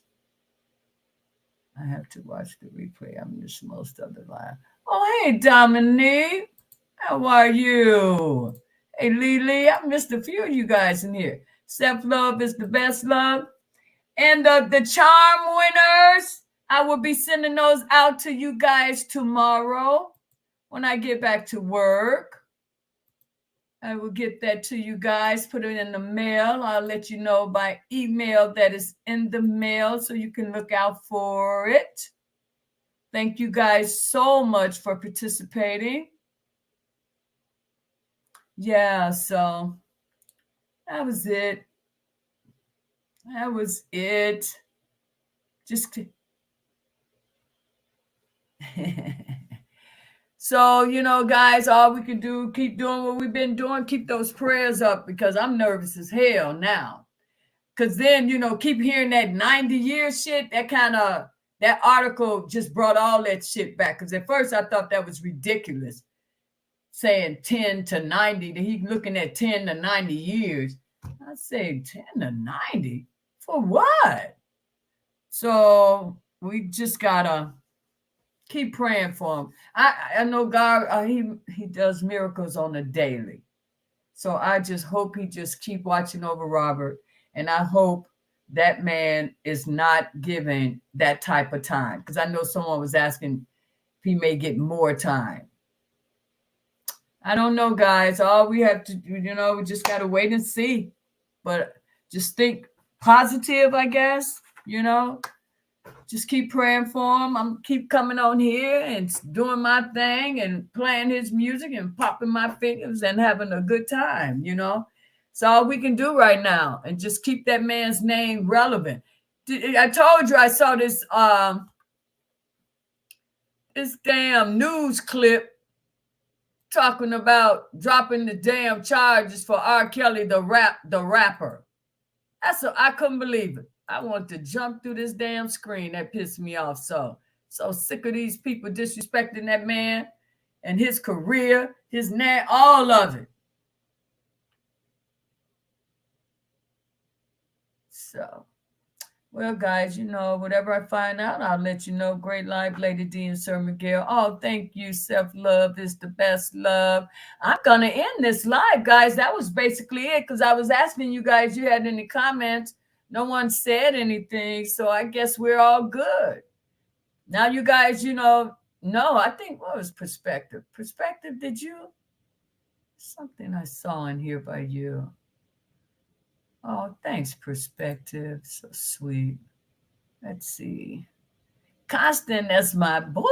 I have to watch the replay. I missed most of the live. Oh, hey, Dominique. How are you? Hey, Lily. I missed a few of you guys in here. Self-love is the best love. And the charm winners, I will be sending those out to you guys tomorrow when I get back to work. I will get that to you guys, put it in the mail. I'll let you know by email that is in the mail so you can look out for it. Thank you guys so much for participating. Yeah, so that was it. That was it. Just so, guys, all we can do, keep doing what we've been doing, keep those prayers up because I'm nervous as hell now. Because then, keep hearing that 90-year shit, that article just brought all that shit back. Because at first I thought that was ridiculous, saying 10 to 90, that he's looking at 10 to 90 years. I say 10 to 90? For what? So we just got to keep praying for him. I know God, he does miracles on a daily. So I just hope he just keep watching over Robert. And I hope that man is not given that type of time. Because I know someone was asking if he may get more time. I don't know, guys. All we have to do, we just got to wait and see. But just think positive, I guess, Just keep praying for him. I'm keep coming on here and doing my thing and playing his music and popping my fingers and having a good time, It's all we can do right now and just keep that man's name relevant. I told you I saw this damn news clip talking about dropping the damn charges for R. Kelly, the rapper. I couldn't believe it. I want to jump through this damn screen. That pissed me off so sick of these people disrespecting that man and his career, his name, all of it. So, well, guys, whatever I find out, I'll let you know. Great live, Lady D and Sir Miguel. Oh, thank you. Self-love is the best love. I'm going to end this live, guys. That was basically it because I was asking you guys, you had any comments. No one said anything, so I guess we're all good. Now you guys, no, I think, what was Perspective? Perspective, did you? Something I saw in here by you. Oh, thanks, Perspective. So sweet. Let's see. Constant, that's my boy.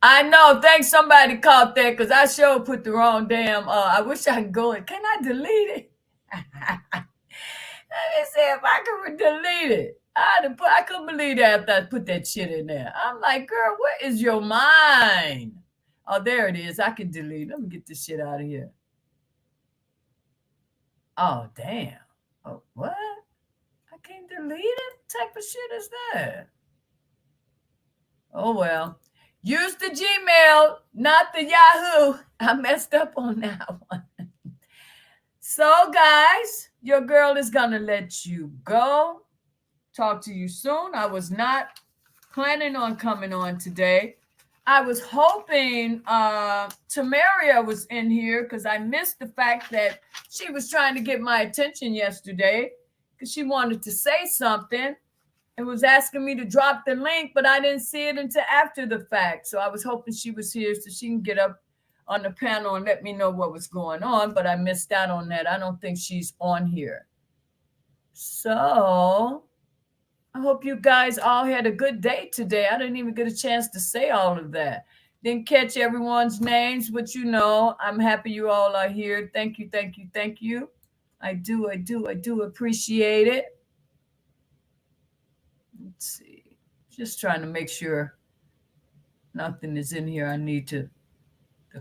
I know. Thanks somebody caught that because I sure put the wrong damn. I wish I could go and can I delete it? Let me see if I can delete it. I couldn't believe that after I put that shit in there. I'm like, girl, where is your mind? Oh, there it is. I can delete. Let me get this shit out of here. Oh, damn. Oh, what? I can't delete it? What type of shit is that? Oh, well. Use the Gmail, not the Yahoo. I messed up on that one. So, guys, your girl is going to let you go. Talk to you soon. I was not planning on coming on today. I was hoping Tamaria was in here because I missed the fact that she was trying to get my attention yesterday because she wanted to say something and was asking me to drop the link, but I didn't see it until after the fact. So I was hoping she was here so she can get up on the panel and let me know what was going on, but I missed out on that. I don't think she's on here. So I hope you guys all had a good day today. I didn't even get a chance to say all of that. Didn't catch everyone's names, but you know, I'm happy you all are here. Thank you, thank you, thank you. I do appreciate it. Let's see. Just trying to make sure nothing is in here I need to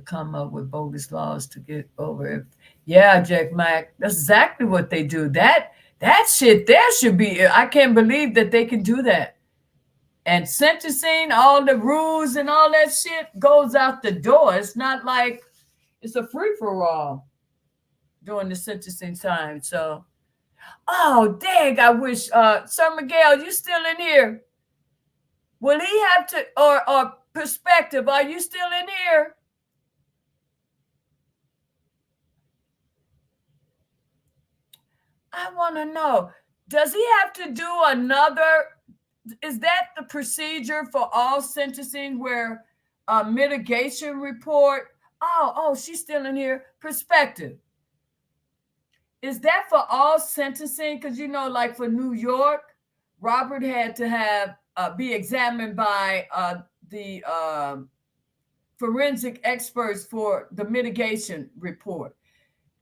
come up with bogus laws to get over it. Yeah, Jack Mac, that's exactly what they do. That shit there should be, I can't believe that they can do that. And sentencing, all the rules and all that shit goes out the door. It's not like it's a free-for-all during the sentencing time. So, oh, dang, I wish, Sir Miguel, you still in here? Will he have to, or Perspective, are you still in here? I want to know, does he have to do another, is that the procedure for all sentencing where a mitigation report? Oh, she's still in here. Perspective. Is that for all sentencing? Because, you know, like for New York, Robert had to have be examined by the forensic experts for the mitigation report.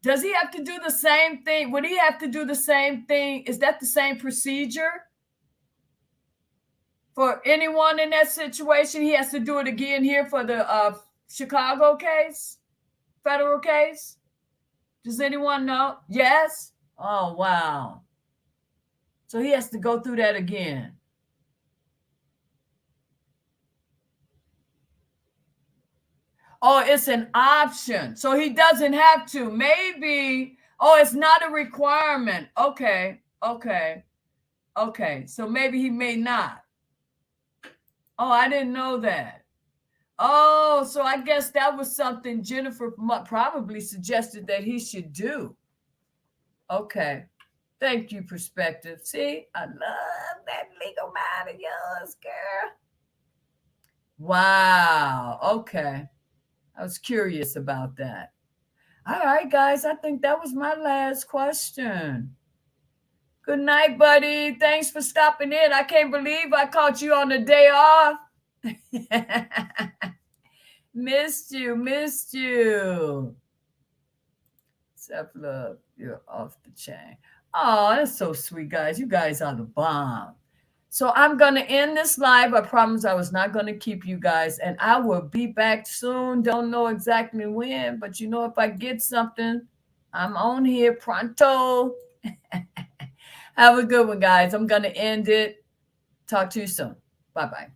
Does he have to do the same thing? Would he have to do the same thing? Is that the same procedure for anyone in that situation? He has to do it again here for the Chicago case, federal case? Does anyone know? Yes? Oh, wow. So he has to go through that again. Oh, it's an option. So he doesn't have to. Maybe, it's not a requirement. Okay. So maybe he may not. Oh, I didn't know that. Oh, so I guess that was something Jennifer probably suggested that he should do. Okay. Thank you, Perspective. See, I love that legal mind of yours, girl. Wow. Okay. I was curious about that. All right, guys. I think that was my last question. Good night, buddy. Thanks for stopping in. I can't believe I caught you on the day off. Missed you. Self-love. You're off the chain. Oh, that's so sweet, guys. You guys are the bomb. So I'm going to end this live. I promise I was not going to keep you guys. And I will be back soon. Don't know exactly when. But you know, if I get something, I'm on here pronto. Have a good one, guys. I'm going to end it. Talk to you soon. Bye-bye.